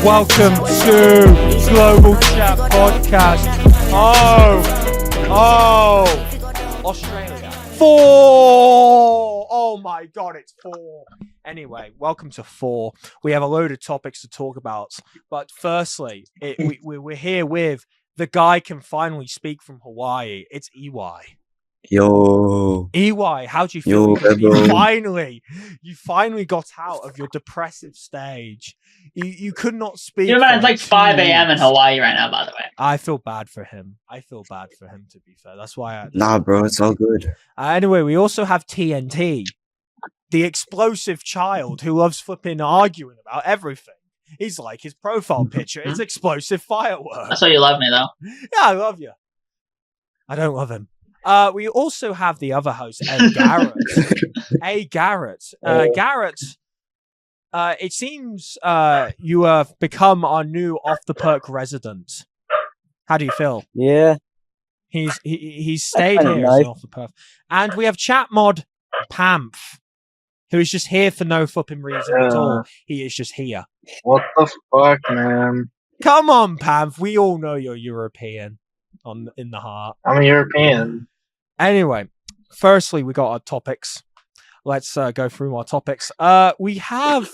Welcome to Global Chat Podcast. Australia. 4. Oh my God, it's 4. Anyway, welcome to 4. We have a load of topics to talk about. But firstly, we're here with the guy can finally speak from Hawaii. It's EY. Yo. EY, how do you feel? You finally got out of your depressive stage. You could not speak. It's like 5 a.m. in Hawaii right now, by the way. I feel bad for him. To be fair. That's why Nah, bro, it's all good. Anyway, we also have TNT, the explosive child who loves flipping arguing about everything. He's like his profile picture. It's explosive fireworks. That's why you love me, though. Yeah, I love you. I don't love him. We also have the other host, A. Garrett. Garrett, it seems you have become our new off-the-perk resident. How do you feel? Yeah. He's stayed here as an off-the-perk. And we have chat mod Pamph, who is just here for no flipping reason at all. He is just here. What the fuck, man? Come on, Pamph. We all know you're European in the heart. I'm a European. Anyway, firstly, we got our topics. Let's go through our topics. We have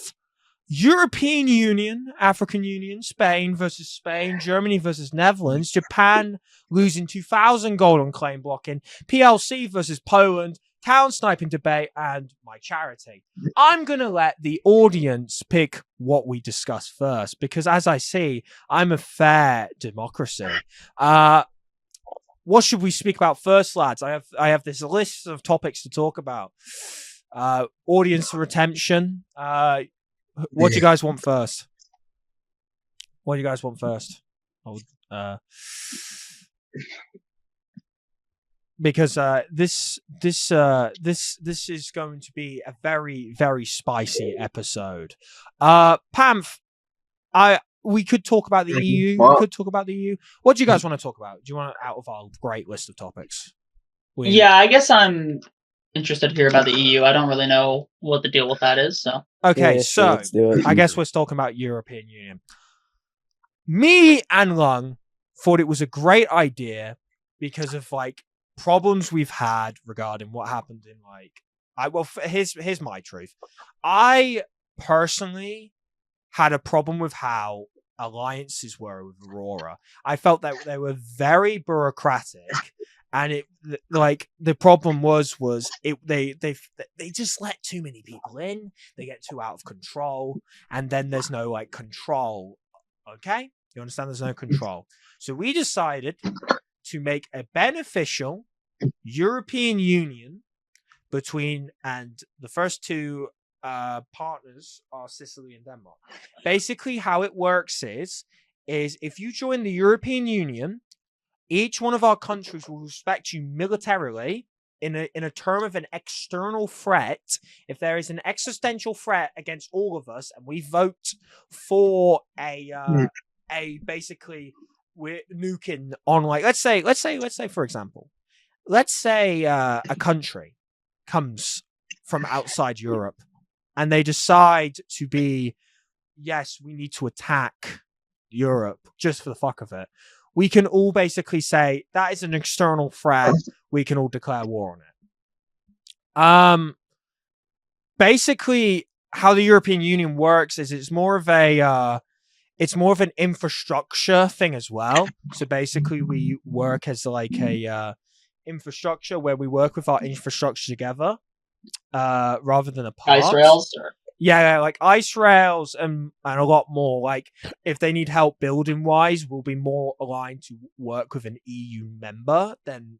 European Union, African Union, Spain versus Spain, Germany versus Netherlands, Japan losing 2,000 gold on claim blocking, PLC versus Poland, town sniping debate, and my charity. I'm going to let the audience pick what we discuss first, because as I see, I'm a fair democracy. What should we speak about first, lads? I have this list of topics to talk about. Audience retention. What do you guys want first? Because this is going to be a very, very spicy episode. Pamph, we could talk about the EU. What do you guys want to talk about? Do you want out of our great list of topics? Yeah, I guess I'm interested to hear about the EU. I don't really know what the deal with that is. So okay, so I guess we're talking about European Union. Me and Lung thought it was a great idea because of problems we've had regarding what happened in here's my truth. I personally had a problem with how alliances were with Aurora. I felt that they were very bureaucratic, and the problem was they just let too many people in. They get too out of control, and then there's no control. Okay, you understand? There's no control. So we decided to make a beneficial European Union between, and the first two partners are Sicily and Denmark. Basically, how it works is if you join the European Union, each one of our countries will respect you militarily in a term of an external threat. If there is an existential threat against all of us, and we vote for a basically we're nuking on let's say for example, let's say a country comes from outside Europe and they decide to be, yes, we need to attack Europe just for the fuck of it. We can all basically say that is an external threat. We can all declare war on it. Basically, how the European Union works is it's more of an infrastructure thing as well. So basically, we work as a infrastructure where we work with our infrastructure together, rather than a part. Ice rails? Yeah, like ice rails and a lot more. If they need help building wise, we'll be more aligned to work with an EU member than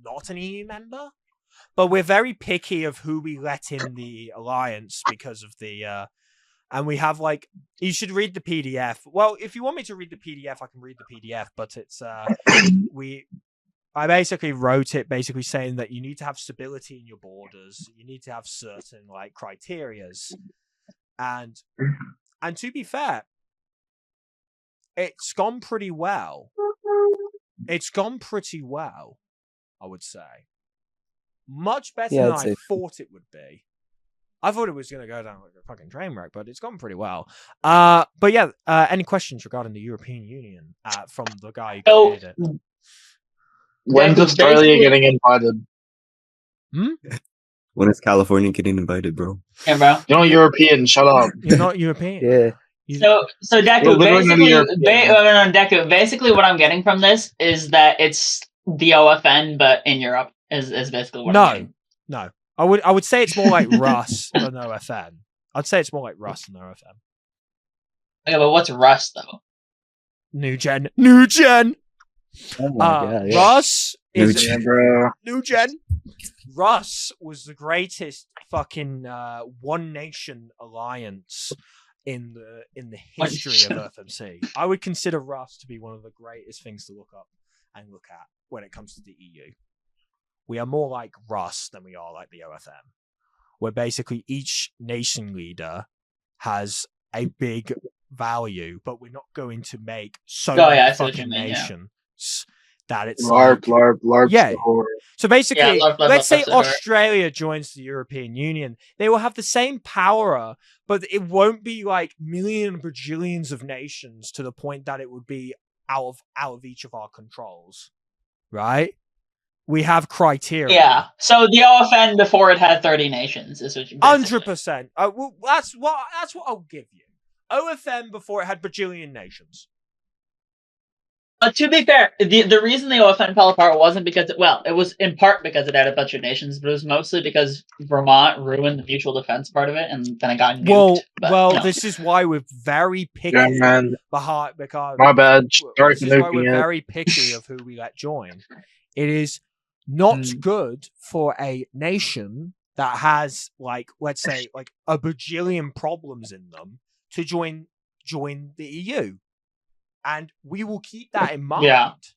not an EU member. But we're very picky of who we let in the alliance because of the and we have you should read the PDF. Well, if you want me to read the PDF, I can read the PDF, but it's I basically wrote it basically saying that you need to have stability in your borders. You need to have certain criterias. And to be fair, it's gone pretty well. I would say. Much better than I thought it would be. I thought it was going to go down like a fucking train wreck, but it's gone pretty well. But yeah, any questions regarding the European Union from the guy who created it? When's Australia getting invited? When is California getting invited, bro? Yeah, bro. You're not European. Shut up. You're not European. Yeah. So Deku, We're literally Deku, basically what I'm getting from this is that it's the OFN, but in Europe is basically what I'm getting. No. I would say it's more like Rust than OFN. I'd say it's more like Rust than OFN. Okay, but what's Rust though? New gen. Oh my god. Yeah. Russ is bro. new gen. Russ was the greatest fucking one nation alliance in the history of FMC. I would consider Russ to be one of the greatest things to look up and look at when it comes to the EU. We are more like Russ than we are like the OFM, where basically each nation leader has a big value, but we're not going to make so many fucking nations that it's larp. Yeah. So basically, let's say larp. Australia joins the European Union. They will have the same power, but it won't be like million bajillions of nations to the point that it would be out of each of our controls, right? We have criteria. Yeah. So the OFN before it had 30 nations is what you 100%. Well, that's what I'll give you. OFN before it had bajillion nations. To be fair, the reason the OFN fell apart wasn't because it was in part because it had a bunch of nations, but it was mostly because Vermont ruined the mutual defense part of it, and then it got nuked. This is why we're very picky. Yeah, man. Because my bad. This is why we're very picky of who we let join. It is not good for a nation that has, like, let's say, like a bajillion problems in them to join the EU. And we will keep that in mind,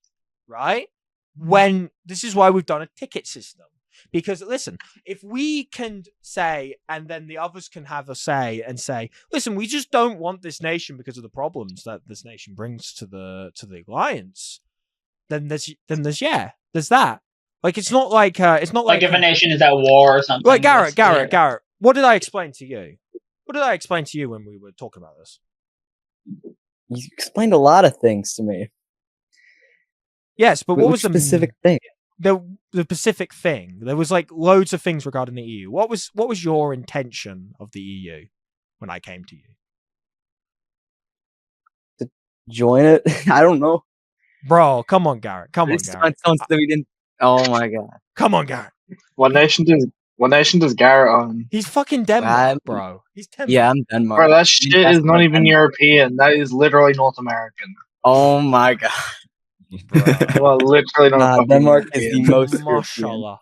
right? When this is why we've done a ticket system. Because listen, if we can say, and then the others can have a say and say, listen, we just don't want this nation because of the problems that this nation brings to the alliance, then there's that. Like it's not like if a nation is at war or something. Like Garrett, what did I explain to you? What did I explain to you when we were talking about this? You explained a lot of things to me. Yes, but what was the specific thing? The specific thing. There was like loads of things regarding the EU. What was your intention of the EU when I came to you? To join it? I don't know. Bro, come on, Garrett. Garrett. We didn't. Oh my god. Come on, Garrett. What nation does Garrett own? He's fucking Denmark, bro. He's Denmark. Yeah, I'm Denmark. Bro, that shit is not even European. That is literally North American. Oh my god. Well, literally not. Denmark is the most Mashallah.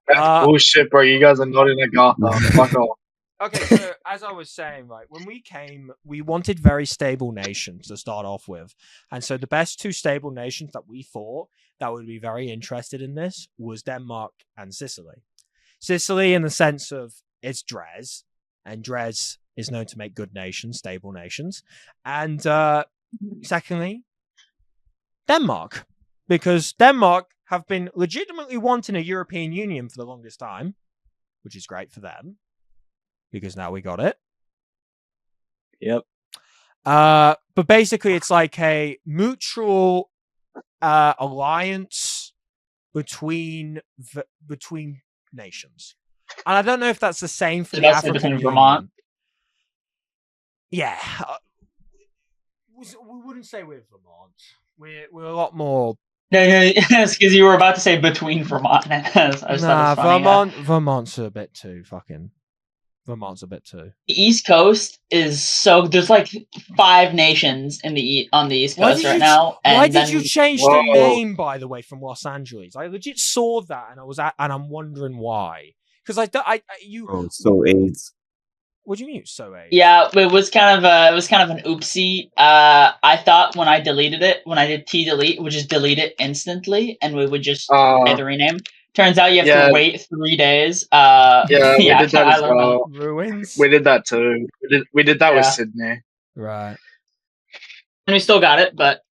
That's bullshit, bro. You guys are not in a Gotham. Fuck off. Okay, so as I was saying, right, when we came, we wanted very stable nations to start off with. And so the best two stable nations that we thought that would be very interested in this was Denmark and Sicily. Sicily in the sense of it's Dres, and Dres is known to make good nations, stable nations. And secondly, Denmark, because Denmark have been legitimately wanting a European Union for the longest time, which is great for them, because now we got it. Yep. But basically, it's like a mutual alliance between nations, and I don't know if that's the same for the African Union. Vermont. Yeah, we wouldn't say we're Vermont. We're a lot more. No, because you were about to say between Vermont. Vermont's a bit too fucking. Vermont's a bit too. The East Coast is so there's like 5 nations on the East Coast right now. And why did you change the name, by the way, from Los Angeles? I legit saw that and I'm wondering why. Because so AIDS. What do you mean so AIDS? Yeah, it was kind of an oopsie. I thought when I deleted it, when I did delete, we just delete it instantly, and we would just say the rename. Turns out you have to wait 3 days. We did that as well. Ruins. We did that too. We did that with Sydney. Right. And we still got it, but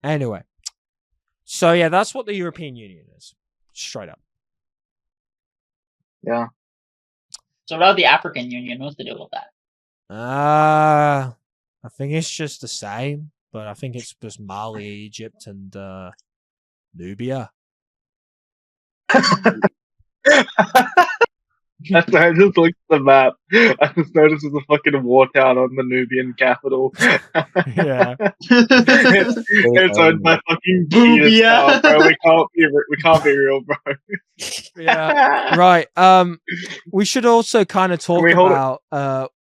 anyway. So yeah, that's what the European Union is. Straight up. Yeah. So about the African Union, what's the deal with that? I think it's just the same, but I think it's just Mali, Egypt, and Nubia. I just looked at the map. I just noticed there's a fucking war town on the Nubian capital. Yeah. it's owned by fucking Boobia. bro. We can't be real, bro. Yeah. Right. We should also kind of talk about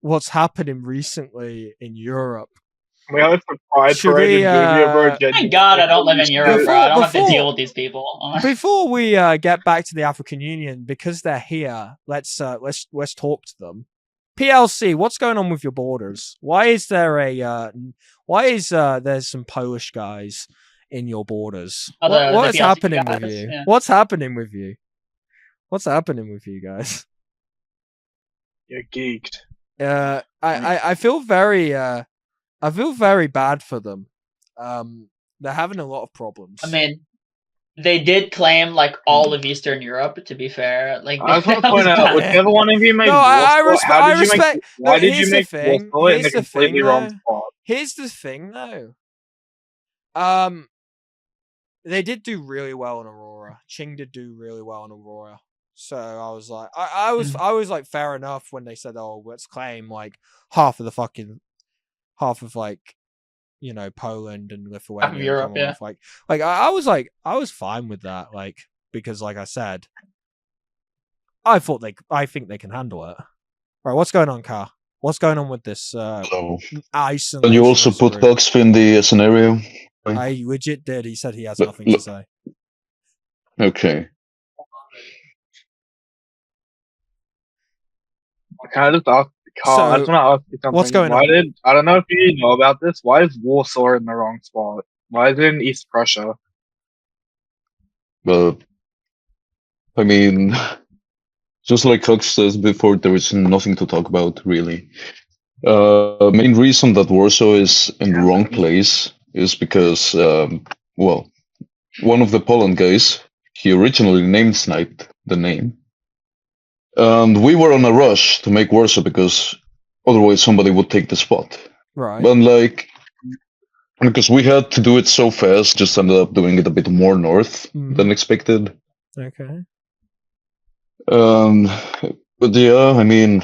what's happening recently in Europe. We have some pride Should parade we, in Boobia, bro. Thank God I don't live in Europe, bro. I don't have to deal with these people. Before we get back to the African Union, because they're here, let's talk to them. PLC, what's going on with your borders? Why is there there's some Polish guys in your borders? What is happening with you? Yeah. What's happening with you? What's happening with you guys? You're geeked. I feel very bad for them. They're having a lot of problems. I mean, they did claim like all of Eastern Europe. To be fair, like I just want to point out, whichever one of you made I respect. Why did you make Warsaw in a completely wrong spot? Here's the thing, though. They did do really well in Aurora. Qing did do really well in Aurora. So I was like, I was like, fair enough when they said, oh, let's claim like half of like, you know, Poland and Lithuania, Europe, yeah. I was fine with that, like, because like I said, I think they can handle it. Right, what's going on, Car? What's going on with this ice? And you also put Bugsby in the scenario? I legit did. He said he has nothing to say. Okay. Can I just ask? I just want to ask you something. What's going on? I don't know if you know about this. Why is Warsaw in the wrong spot? Why is it in East Prussia? Well, I mean, just like Hux says before, there is nothing to talk about, really. Main reason that Warsaw is in the wrong place is because, well, one of the Poland guys, he originally sniped the name. And we were on a rush to make Warsaw because otherwise somebody would take the spot. Right. But like, because we had to do it so fast, just ended up doing it a bit more north than expected. Okay. But yeah, I mean,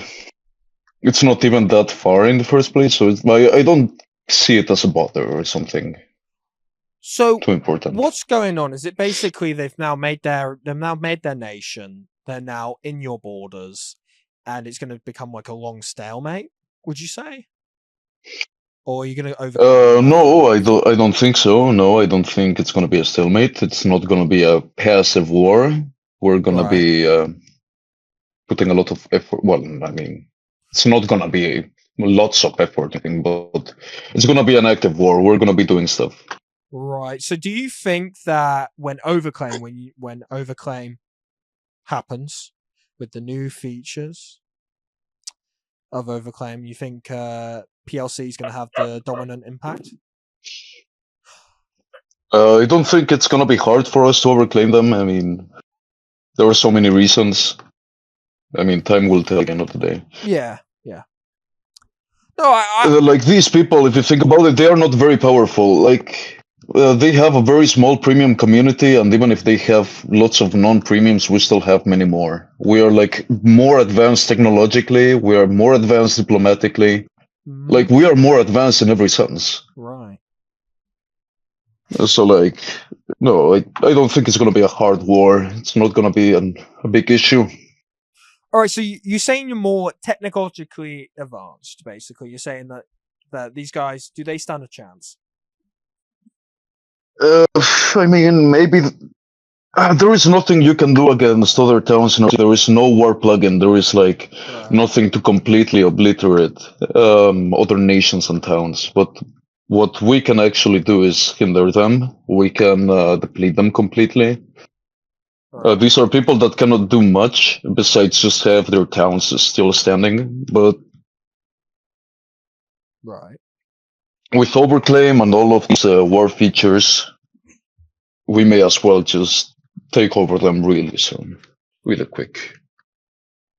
it's not even that far in the first place, so I don't see it as a bother or something. So too important. What's going on? Is it basically they've now made their nation? They're now in your borders, and it's going to become like a long stalemate. Would you say? Or are you going to over? No, I don't think so. No, I don't think it's going to be a stalemate. It's not going to be a passive war. We're going to be putting a lot of effort. Well, I mean, it's not going to be lots of effort, I think, but it's going to be an active war. We're going to be doing stuff. Right. So, do you think that when overclaim happens with the new features of overclaim, you think PLC is going to have the dominant impact? I don't think it's going to be hard for us to overclaim them. I mean, there are so many reasons. I mean, time will tell at the end of the day. Yeah. No, like these people, if you think about it, they are not very powerful. Like, they have a very small premium community, and even if they have lots of non-premiums, we still have many more. We are like more advanced technologically. We are more advanced diplomatically. Like, we are more advanced in every sense. Right. So, like, no, I don't think it's going to be a hard war. It's not going to be a big issue. All right, so you're saying you're more technologically advanced, basically. You're saying that these guys, do they stand a chance? I mean, maybe there is nothing you can do against other towns. There is no war plugin. There is like nothing to completely obliterate other nations and towns. But what we can actually do is hinder them. We can deplete them completely. These are people that cannot do much besides just have their towns still standing. But with overclaim and all of these war features, we may as well just take over them really soon, really quick.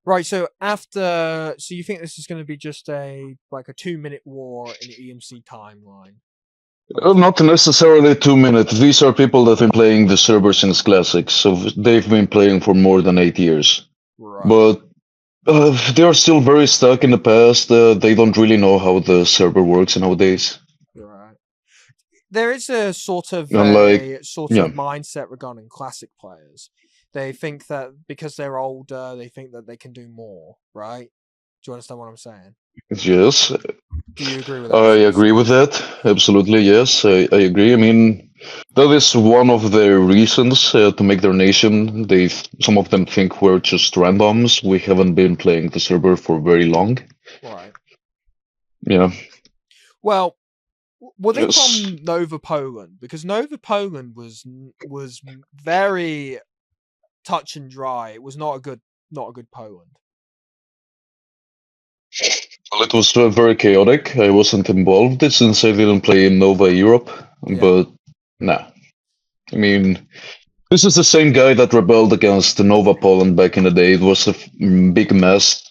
Right, so you think this is going to be just a 2-minute war in the EMC timeline? Not necessarily 2 minutes. These are people that have been playing the server since Classic, so they've been playing for more than 8 years. Right. But they are still very stuck in the past. They don't really know how the server works nowadays. Right. There is a sort of mindset regarding Classic players. They think that because they're older, they think that they can do more, right? Do you understand what I'm saying? Yes. Do you agree with that? I agree with that. Absolutely, yes. I agree. I mean, that is one of the reasons to make their nation. Some of them think we're just randoms. We haven't been playing the server for very long. Right. Yeah. Well, were they from Nova Poland? Because Nova Poland was very touch and dry. It was not a good Poland. Well, it was very chaotic. I wasn't involved since I didn't play in Nova Europe. Yeah. But nah. I mean, this is the same guy that rebelled against Nova Poland back in the day. It was a big mess.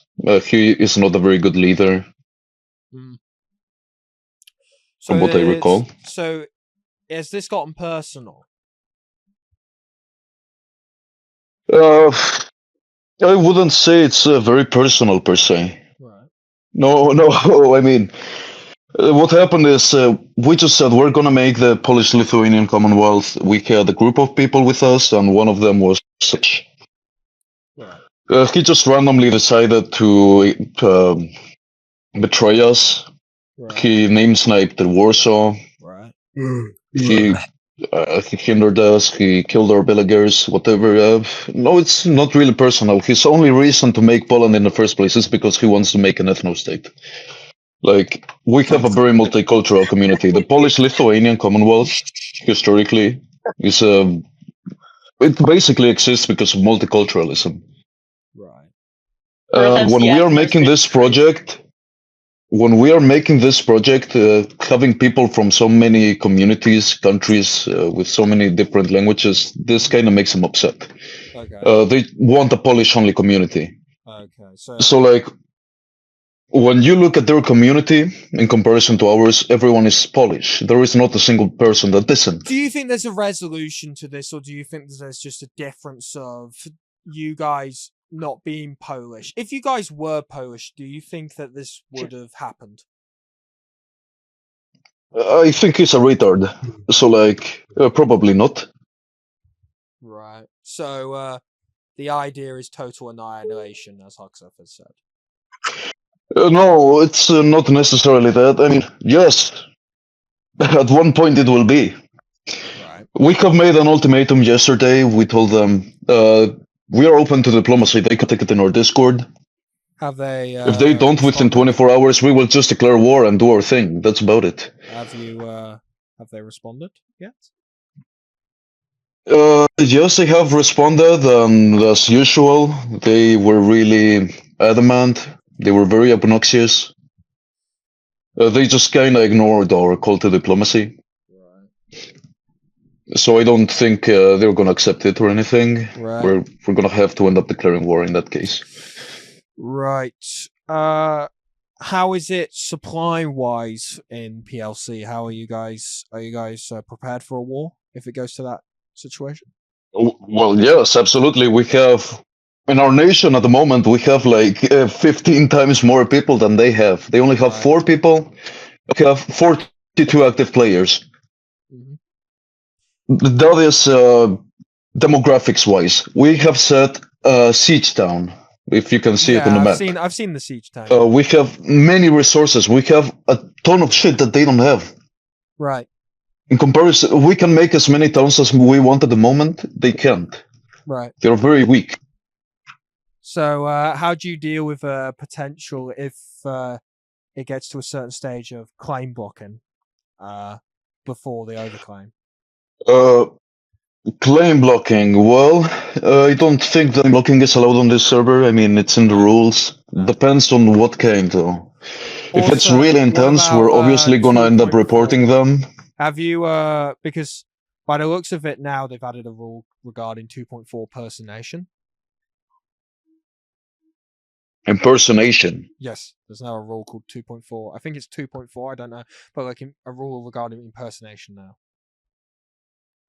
He is not a very good leader. From what I recall. So, has this gotten personal? I wouldn't say it's very personal per se. Right. No. I mean, what happened is we just said we're gonna make the Polish-Lithuanian Commonwealth. We had a group of people with us, and one of them was such. Right. He just randomly decided to betray us. Right. He name-sniped Warsaw. Right. He hindered us. He killed our villagers. Whatever. No, it's not really personal. His only reason to make Poland in the first place is because he wants to make an ethno-state. Like, we have a very multicultural community. The Polish-Lithuanian Commonwealth, historically, is it basically exists because of multiculturalism. Right. When we are making this project, having people from so many communities, countries, with so many different languages, this kind of makes them upset. Okay. They want a Polish-only community. Okay. So like, when you look at their community in comparison to ours, everyone is Polish. There is not a single person that isn't. Do you think there's a resolution to this, or do you think there's just a difference of you guys not being Polish? If you guys were Polish, do you think that this would have happened? I think he's a retard. So like, probably not. Right. So the idea is total annihilation, as Huxaf has said. No, it's not necessarily that. I mean, yes, at one point it will be. Right. We have made an ultimatum yesterday. We told them we are open to diplomacy. They can take it in our Discord. Have they? If they don't within 24 hours, we will just declare war and do our thing. That's about it. Have they responded yet? Yes, they have responded, and as usual, they were really adamant. They were very obnoxious. They just kind of ignored our call to diplomacy. Right. So I don't think they're going to accept it or anything. Right. We're going to have to end up declaring war in that case. Right. How is it supply-wise in PLC? How are you guys? Are you guys prepared for a war if it goes to that situation? Well, yes, absolutely. We have. In our nation at the moment, we have like 15 times more people than they have. They only have 4 people. We have 42 active players. Mm-hmm. That is demographics-wise. We have set siege town, if you can see it on the map. I've seen the siege town. We have many resources. We have a ton of shit that they don't have. Right. In comparison, we can make as many towns as we want at the moment. They can't. Right. They're very weak. So, how do you deal with potential if it gets to a certain stage of claim blocking before the overclaim? Claim blocking. Well, I don't think that blocking is allowed on this server. I mean, it's in the rules. Depends on what kind, though. Also, if it's really intense, we're obviously gonna end up reporting them. Have you? Because by the looks of it now, they've added a rule regarding 2.4 person nation. Impersonation. Yes, there's now a rule called 2.4. I think it's 2.4. I don't know, but like a rule regarding impersonation now.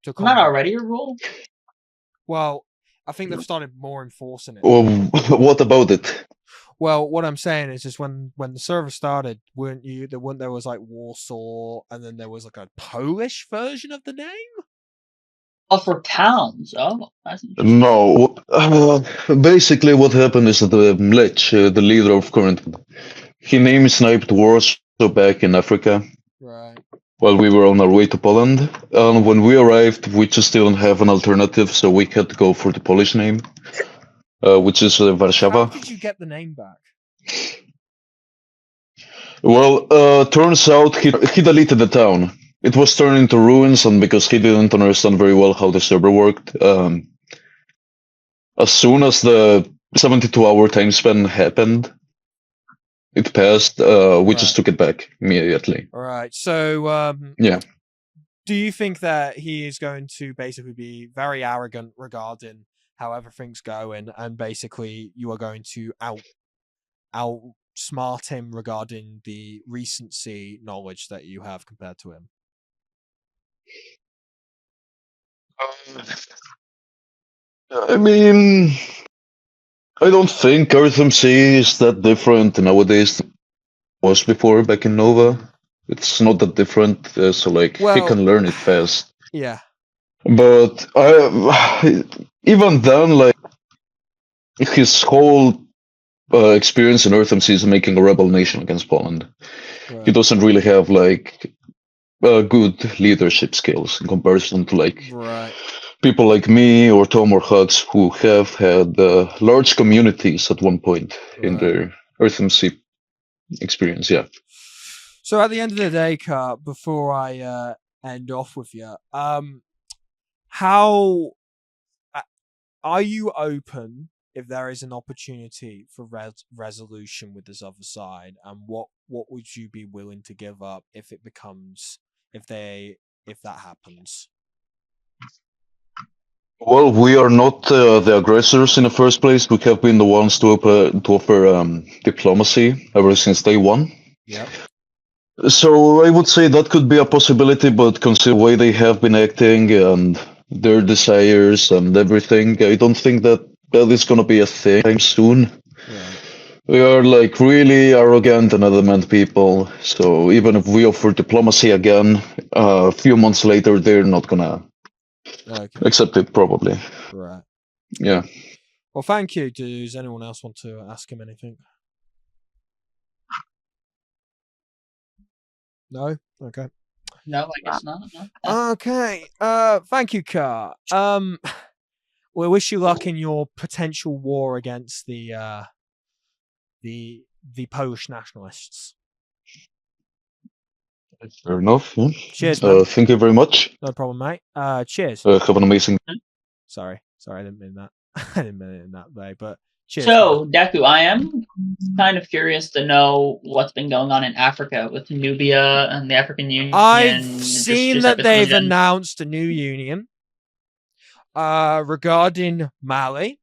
Isn't that already a rule? Well, I think they've started more enforcing it. Well, what about it? Well, what I'm saying is just when the server started, there was like Warsaw, and then there was like a Polish version of the name? Oh, for towns. Oh, that's interesting. No. Basically, what happened is that Mlech, the leader of current, he sniped Warsaw back in Africa. Right. While we were on our way to Poland. And when we arrived, we just didn't have an alternative, so we had to go for the Polish name, which is Warszawa. How did you get the name back? Well, turns out he deleted the town. It was turned into ruins, and because he didn't understand very well how the server worked, as soon as the 72-hour time span happened, it passed, we just took it back immediately. All right. So, yeah. Do you think that he is going to basically be very arrogant regarding how everything's going, and basically you are going to outsmart him regarding the recency knowledge that you have compared to him? I mean, I don't think RTMC is that different nowadays than it was before back in Nova. It's not that different, so like he can learn it fast. Yeah. But even then, like his whole experience in RTMC is making a rebel nation against Poland. Right. He doesn't really have like good leadership skills in comparison to like people like me or Tom or Hugs who have had large communities at one point in their RTMC experience. Yeah. So at the end of the day, Kurt, before I end off with you, how are you open if there is an opportunity for resolution with this other side, and what would you be willing to give up if that happens? Well, we are not the aggressors in the first place. We have been the ones to offer diplomacy ever since day one. Yeah. So I would say that could be a possibility, but consider the way they have been acting and their desires and everything, I don't think that is going to be a thing soon. Right. We are like really arrogant and adamant people. So even if we offer diplomacy again, a few months later, they're not going to accept it probably. Right. Yeah. Well, thank you. Does anyone else want to ask him anything? No? Okay. No, I guess not. No. Okay. Thank you, Car. We wish you luck in your potential war against the Polish nationalists. Fair enough. Yeah. Cheers, man. Thank you very much. No problem, mate. Cheers. Have an amazing. Sorry, I didn't mean that. I didn't mean it in that way, but cheers. So, Deku, I am kind of curious to know what's been going on in Africa with Nubia and the African Union. I've seen that they've announced a new union regarding Mali,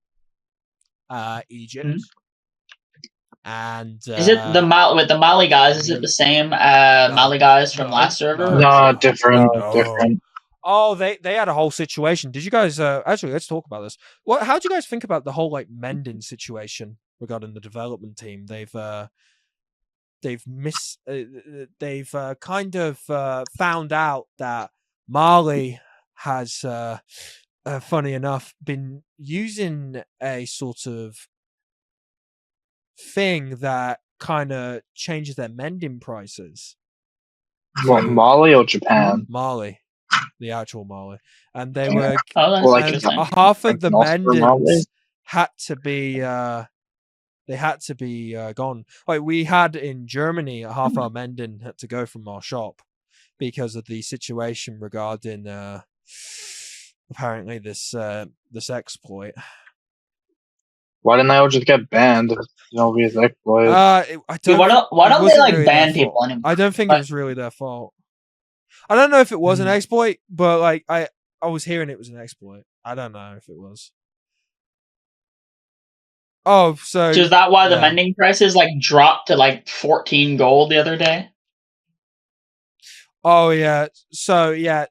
Egypt, and is it the Mali guys? Is it the same Mali guys from last server? No, different. Different. Oh, they had a whole situation. Did you guys actually? Let's talk about this. How do you guys think about the whole like Menden situation regarding the development team? They've kind of found out that Mali has, funny enough, been using a sort of thing that kind of changes their mending prices. What, Mali or Japan? Mali. The actual Mali, and they were half of the Mendens had to be gone. Like we had in Germany, half our Menden had to go from our shop because of the situation regarding apparently this exploit. Why didn't they all just get banned? Obvious exploit. Why don't they like ban people anymore? I don't think it was really their fault. I don't know if it was an exploit, but like I was hearing it was an exploit. I don't know if it was. Oh, so is that why the yeah. mending prices like dropped to like 14 gold the other day? Oh yeah. So yeah,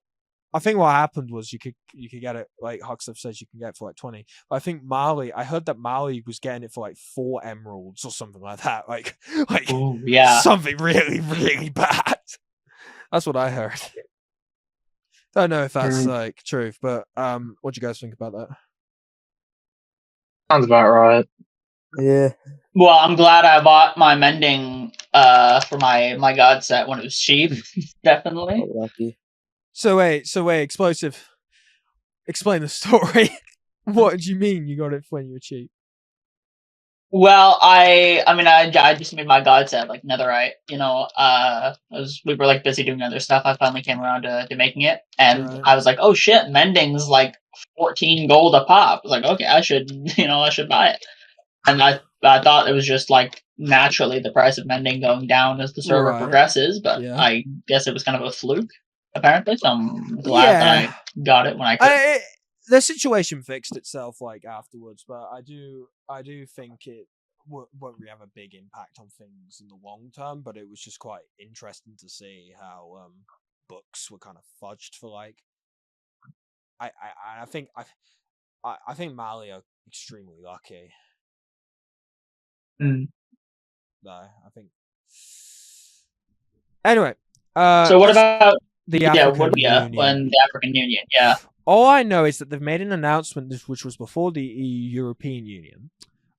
I think what happened was you could get it like Huxley says you can get it for like 20. But I think Mali, I heard that Mali was getting it for like 4 emeralds or something like that. Like Ooh, yeah. something really, really bad. That's what I heard. Don't know if that's like truth, but what do you guys think about that? Sounds about right. Yeah. Well, I'm glad I bought my mending for my god set when it was cheap. Definitely. Oh, lucky. So wait, explosive. Explain the story. What did you mean you got it when you were cheap? Well, I just made my god set like netherite. You know, we were like busy doing other stuff. I finally came around to making it, and Right. I was like, oh shit, mending's like 14 gold a pop. I was like, okay, I should buy it. And I thought it was just like naturally the price of mending going down as the server Right. progresses, but Yeah. I guess it was kind of a fluke, apparently. So I'm glad that I got it when I could. The situation fixed itself like afterwards, but I do think it won't really have a big impact on things in the long term. But it was just quite interesting to see how books were kind of fudged for like. I think Mali are extremely lucky. Mm. No, I think. Anyway, so what about the African Union? When the African Union, yeah. All I know is that they've made an announcement, which was before the European Union,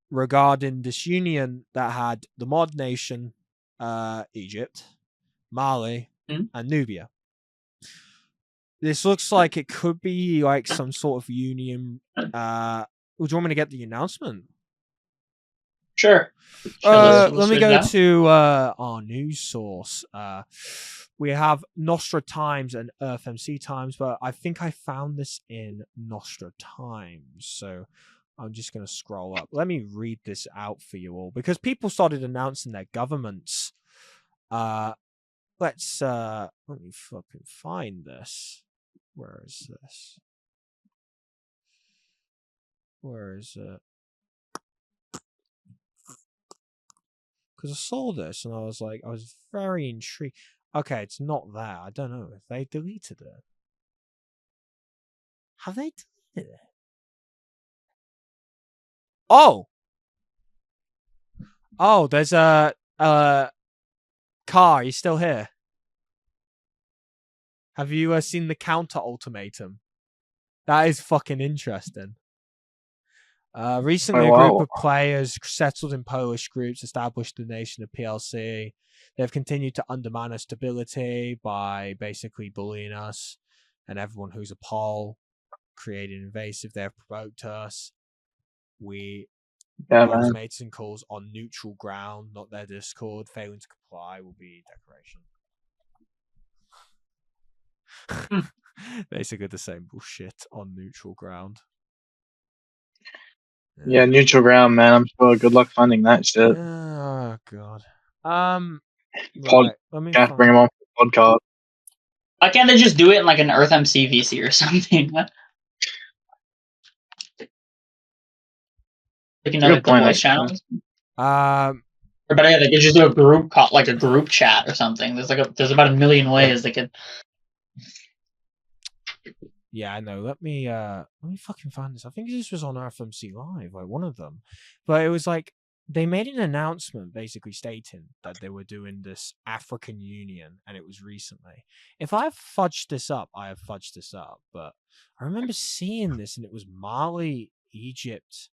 regarding this union that had the mod nation, Egypt, Mali, and Nubia. This looks like it could be like some sort of union. Would you want me to get the announcement? Sure. Let me go to our news source. We have Nostra Times and Earth MC Times, but I think I found this in Nostra Times. So I'm just going to scroll up. Let me read this out for you all because people started announcing their governments. Let me fucking find this. Where is this? Where is it? Because I saw this and I was very intrigued. Okay, it's not there. I don't know if they deleted it. Have they deleted it? Oh, there's a car. He's still here. Have you seen the counter ultimatum? That is fucking interesting. Recently, a group of players settled in Polish groups, established the nation of PLC. They've continued to undermine our stability by basically bullying us and everyone who's a Pol, creating invasive. They have provoked us. We ultimatum calls on neutral ground, not their Discord. Failing to comply will be decoration. Basically the same bullshit on neutral ground. Yeah, neutral ground, man. I'm sure. Good luck finding that shit. Oh god. Right, bring him on the podcast. Why can't they just do it in like an Earth MC VC or something? Like the voice channels. Or better yet, they could just do a group call, like a group chat or something. There's about a million ways they could. Yeah, I know. Let me fucking find this. I think this was on RFMC Live, like one of them. But it was like they made an announcement basically stating that they were doing this African Union, and it was recently. If I've fudged this up, I have fudged this up. But I remember seeing this, and it was Mali, Egypt,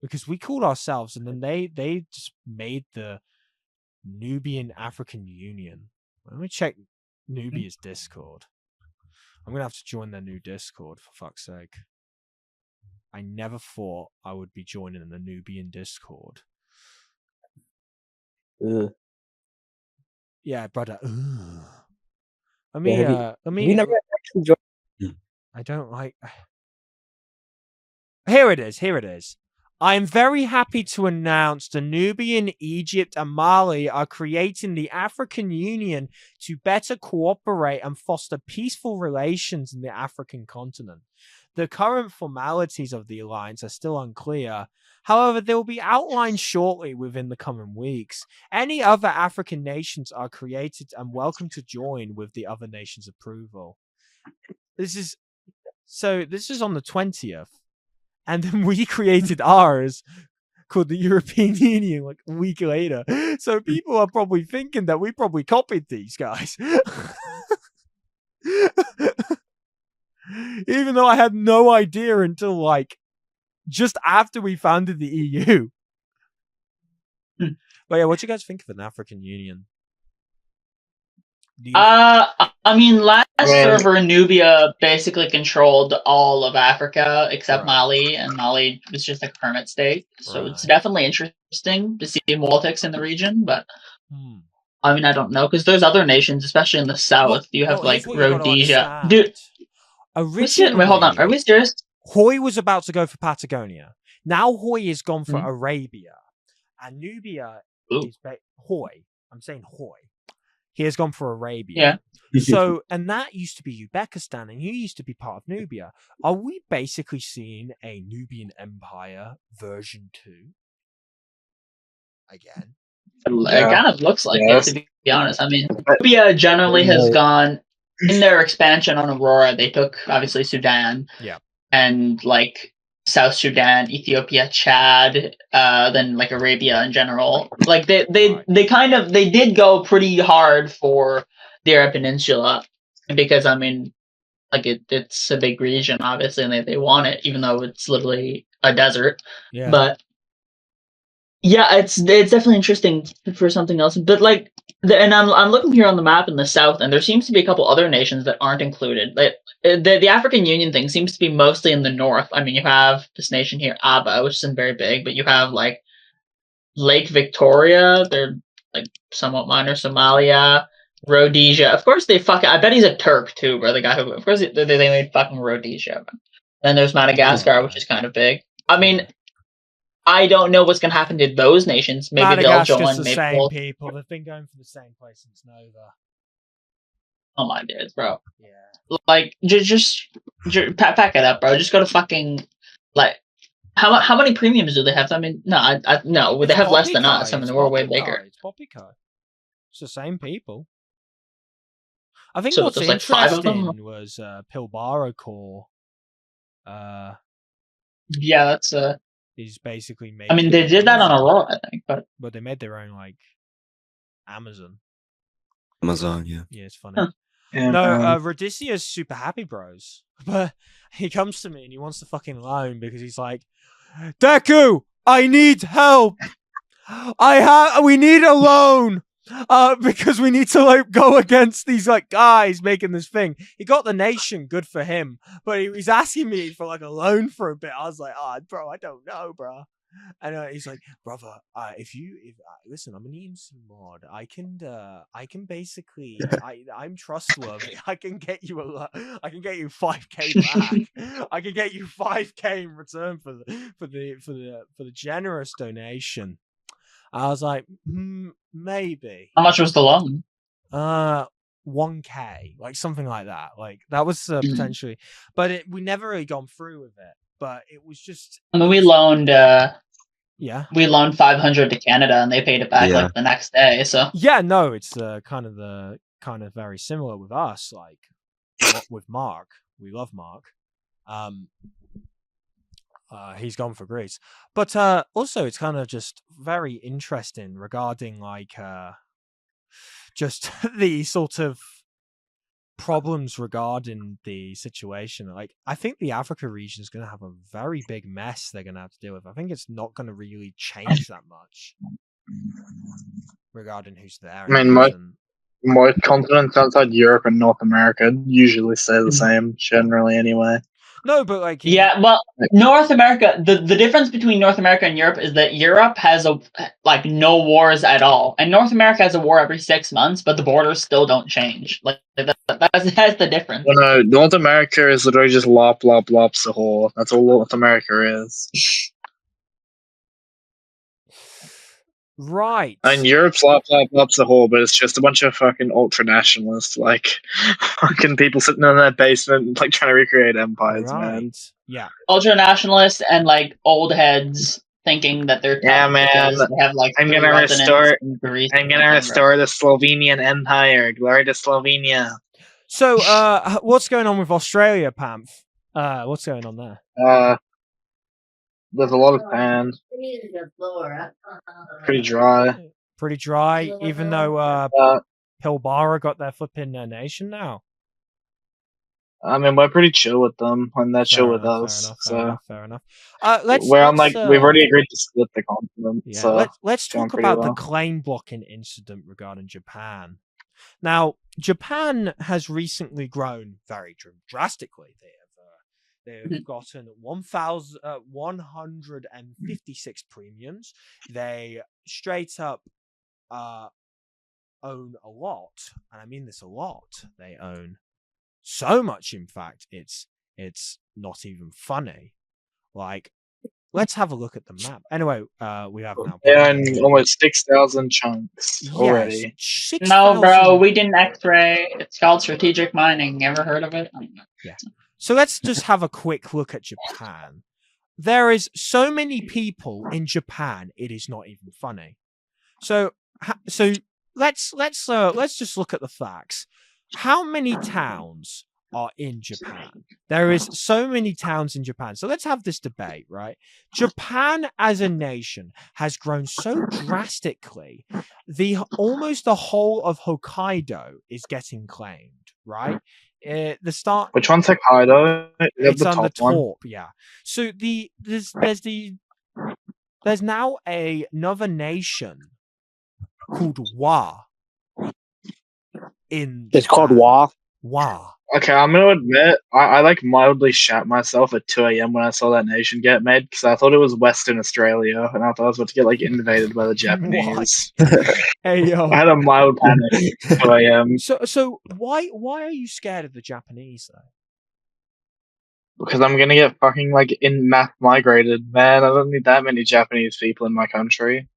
because we called ourselves, and then they just made the Nubian African Union. Let me check Nubia's Discord. I'm going to have to join their new Discord, for fuck's sake. I never thought I would be joining the Nubian Discord. Yeah, brother. Let me... We never actually joined. I don't like... Here it is. I am very happy to announce the Nubian, Egypt, and Mali are creating the African Union to better cooperate and foster peaceful relations in the African continent. The current formalities of the alliance are still unclear. However, they will be outlined shortly within the coming weeks. Any other African nations are created and welcome to join with the other nations' approval. This is on the 20th. And then we created ours called the European Union like a week later. So people are probably thinking that we probably copied these guys. Even though I had no idea until like just after we founded the EU. But yeah, what do you guys think of an African Union? I mean, last server Nubia basically controlled all of Africa except Mali, and Mali was just a hermit state. So it's definitely interesting to see politics in the region, but I mean, I don't know, because there's other nations, especially in the south. You have like Rhodesia. Dude, wait, hold on. Are we serious? Hoy was about to go for Patagonia. Now Hoy is gone for Arabia. And Nubia is Hoy. I'm saying Hoy. He has gone for Arabia. Yeah. So, and that used to be Uzbekistan, and you used to be part of Nubia. Are we basically seeing a Nubian Empire version 2? Again. It kind of looks like it, to be honest. I mean, Nubia generally has gone, in their expansion on Aurora, they took, obviously, Sudan. Yeah. And, like, South Sudan, Ethiopia, Chad, then like Arabia in general. Like they did go pretty hard for the Arab Peninsula because I mean, like it's a big region obviously, and they want it even though it's literally a desert. Yeah. But yeah, it's definitely interesting for something else. But like, and I'm looking here on the map in the south, and there seems to be a couple other nations that aren't included. Like, the African Union thing seems to be mostly in the north. I mean, you have this nation here, Aba, which isn't very big, but you have like Lake Victoria. They're like somewhat minor. Somalia, Rhodesia. Of course, I bet he's a Turk too, bro. The guy who, of course, they made fucking Rhodesia. Then there's Madagascar, which is kind of big. I mean, I don't know what's gonna happen to those nations. Maybe they'll join. The same people. They've been going for the same place since Nova. Oh my days, bro. Yeah. Like, just pack it up, bro. Just go to fucking, like, how many premiums do they have? I mean, no, they have less than us. I mean, we're way bigger. It's Poppyco. It's the same people. I think So what's there's like 5 of them? interesting was Pilbara Core. Yeah, that's is basically made. I mean, they did that on Aurora, I think, but they made their own like Amazon. Yeah. Yeah, it's funny. Huh. Yeah, No, Rhodesia's super happy, bros. But he comes to me and he wants the fucking loan because he's like, Deku, I need help. We need a loan. Because we need to like go against these like guys making this thing. He got the nation, good for him. But he's asking me for like a loan for a bit. I was like, bro, I don't know, bro. And he's like, brother, listen, I'm an EMC mod. I can basically, I'm trustworthy. I can get you I can get you 5k back. I can get you 5k in return for the generous donation. I was like, maybe. How much was the loan? 1k, like something like that. Like that was potentially, but we never really gone through with it. But it was just. I mean, we loaned. We loaned 500 to Canada, and they paid it back like the next day. So. Yeah, no, it's kind of very similar with us. Like with Mark, we love Mark. He's gone for Greece, but also it's kind of just very interesting regarding like just the sort of problems regarding the situation. Like, I think the Africa region is going to have a very big mess they're going to have to deal with. I think it's not going to really change that much regarding who's there. I mean, most continents outside Europe and North America usually stay the same, generally, anyway. No, but like... Yeah, well, North America, the difference between North America and Europe is that Europe has no wars at all. And North America has a war every 6 months, but the borders still don't change. Like, that's the difference. Well, no, North America is literally just lop Sahor. That's all North America is. Right. And Europe's lots a whole, but it's just a bunch of fucking ultra nationalists, like fucking people sitting in their basement, like trying to recreate empires, man. Right. Yeah. Ultra nationalists and like old heads thinking that they're tough Yeah, man. because they have like I'm three gonna lieutenants in Greece I'm gonna and restore the Slovenian Empire. Glory to Slovenia. So, what's going on with Australia, Pamph? What's going on there? There's a lot of sand. Pretty dry. Pretty dry, even though Pilbara got their flipping nation now. I mean, we're pretty chill with them, and they're chill with us. Fair enough. We've already agreed to split the continent. Yeah, so let's talk about the claim blocking incident regarding Japan. Now, Japan has recently grown very drastically. They've gotten 1,156 premiums. They straight up own a lot, and I mean this a lot. They own so much, in fact, it's not even funny. Like, let's have a look at the map. Anyway, we have now. Yeah, and almost 6,000 chunks already. Yes, no, bro, we didn't X-ray. It's called strategic mining. Ever heard of it? Yeah. So let's just have a quick look at Japan. There is so many people in Japan, it is not even funny. So let's just look at the facts. How many towns are in Japan? There is so many towns in Japan. So let's have this debate, right? Japan as a nation has grown so drastically. Almost the whole of Hokkaido is getting claimed, right? Which one's Hokkaido? It's on the top, one. yeah. So there's now another nation called Wa. It's called Wa. Wa. Okay, I'm gonna admit, I like mildly shat myself at 2 a.m. when I saw that nation get made because I thought it was Western Australia and I thought I was about to get like invaded by the Japanese. Hey yo, I had a mild panic at 2 a.m. So why are you scared of the Japanese though? Because I'm gonna get fucking like in math migrated, man. I don't need that many Japanese people in my country.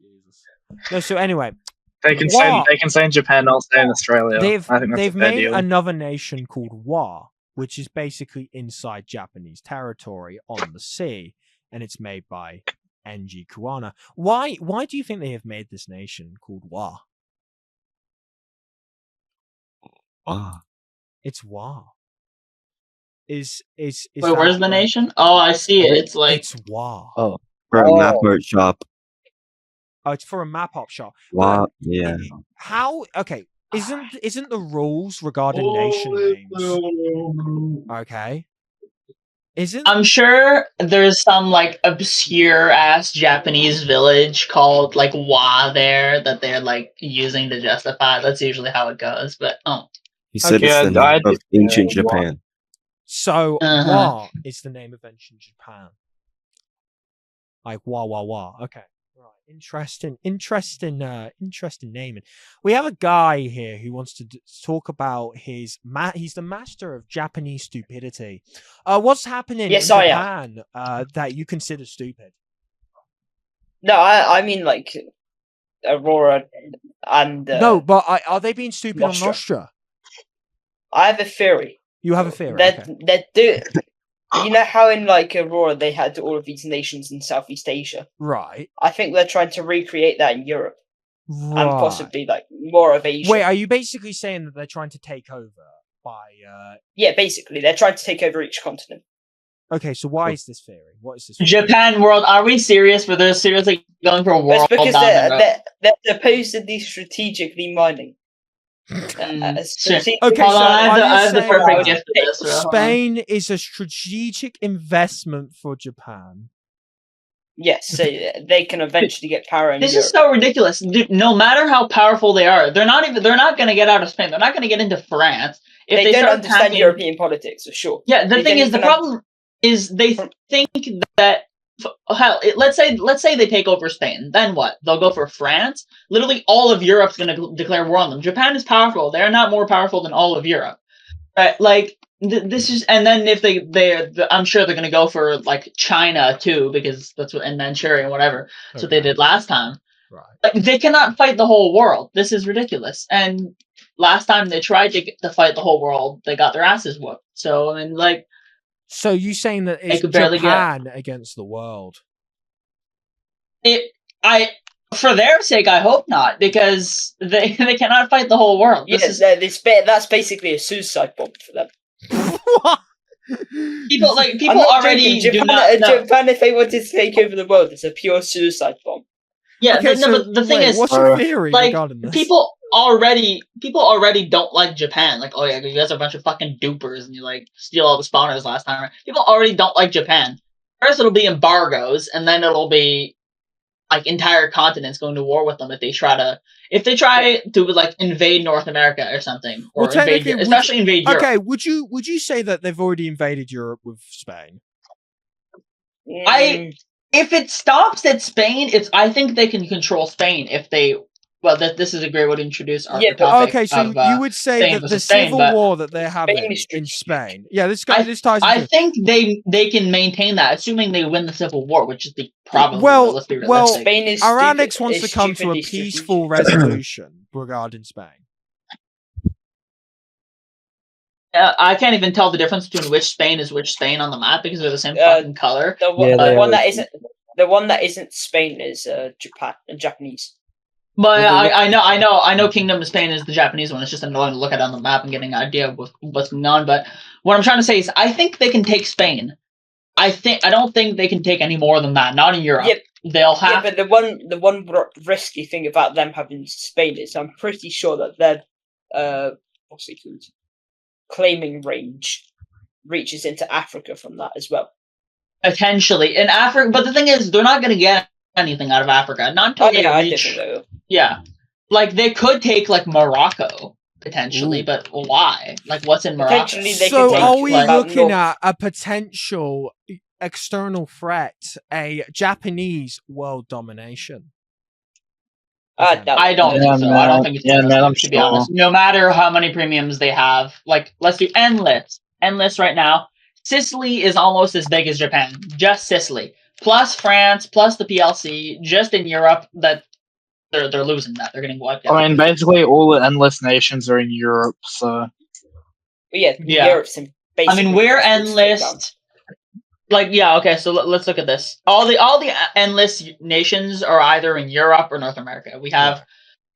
Jesus. No, so anyway. They can stay in Japan, I'll stay in Australia. They've made another nation called Wa, which is basically inside Japanese territory on the sea, and it's made by NG Kuwana. Why do you think they have made this nation called Wa? Wow. It's Wa. Is Wait, where's the nation? Oh, I see it. It's like it's Wa. Oh, For a map art shop. Oh, it's for a map op shop. Wow. Yeah. How? Okay. Isn't the rules regarding nation names okay? I'm sure there's some like obscure ass Japanese village called like Wa there that they're like using to justify. That's usually how it goes. But He said it's the name of ancient Japan. So Wa is the name of ancient Japan. Like Wa. Okay. Right. Interesting naming. We have a guy here who wants to talk about he's the master of Japanese stupidity. What's happening in Japan that you consider stupid? No, I mean like Aurora and no, but are they being stupid Nostra. on Nostra? I have a theory. You have a theory. You know how in like Aurora they had all of these nations in Southeast Asia? Right. I think they're trying to recreate that in Europe. Right. And possibly like more of Asia. Wait, are you basically saying that they're trying to take over by Yeah, basically. They're trying to take over each continent. Okay, so why is this theory? What is this theory? Japan world, are we serious? For they're seriously going for a world? It's because they're supposedly strategically mining. Okay, I have the perfect gift for this. Spain is a strategic investment for Japan. Yes, so they can eventually get power in This Europe. is so ridiculous. Dude, no matter how powerful they are, they're not going to get out of Spain. They're not going to get into France. If they don't start understand attacking... European politics, for sure. Yeah, the thing is, the problem is they think that hell, let's say they take over Spain. Then what? They'll go for France. Literally, all of Europe's going to declare war on them. Japan is powerful. They're not more powerful than all of Europe. Right? Like, this is, and then if I'm sure they're gonna go for like China too, because that's what, and Manchuria and whatever. That's what they did last time. Right. Like, they cannot fight the whole world. This is ridiculous. And last time they tried to fight the whole world, they got their asses whooped. So I mean, like. So you saying that it's could barely Japan against the world? For their sake, I hope not, because they cannot fight the whole world. That's basically a suicide bomb for them. What? People already joking. Japan, if they wanted to take over the world, it's a pure suicide bomb. Yeah, okay, but the thing is, what's your theory regarding this? People already don't like Japan. Like, oh yeah, you guys are a bunch of fucking dupers, and you like steal all the spawners last time. Right? People already don't like Japan. First, it'll be embargoes, and then it'll be like entire continents going to war with them if they try to like invade North America or something, or invade Europe. Okay, would you say that they've already invaded Europe with Spain? If it stops at Spain, I think they can control Spain if they. Well, this is a great way to introduce our topic. Okay, so you would say that the civil war that they're having in Spain. Yeah, this ties. I think they can maintain that, assuming they win the civil war, which is the problem. Let's be realistic. Spain is Aranix wants to come to a peaceful resolution regarding Spain. I can't even tell the difference between which Spain is which Spain on the map because they're the same fucking color. The one that isn't Spain is Japan and Japanese. But I know Kingdom of Spain is the Japanese one. It's just annoying to look at on the map and getting an idea of what's going on. But what I'm trying to say is, I think they can take Spain. I don't think they can take any more than that. Not in Europe. Yep. They'll have. Yeah, but the one risky thing about them having Spain is, I'm pretty sure that their what's it called, claiming range reaches into Africa from that as well. Potentially in Africa, but the thing is, they're not going to get anything out of Africa. Not until they reach. Yeah, like they could take like Morocco potentially, but why? Like, what's in Morocco? So are we looking at a potential external threat, a Japanese world domination? I don't think so. I don't think it's to be honest. No matter how many premiums they have, like, let's do endless right now. Sicily is almost as big as Japan. Just Sicily. Plus France, plus the PLC, just in Europe, that they're losing that. They're getting wiped out. I mean, basically all the endless nations are in Europe, so... Yeah. Europe's in basically... I mean, we're endless... Like, yeah, okay, so let's look at this. All the endless nations are either in Europe or North America. We have,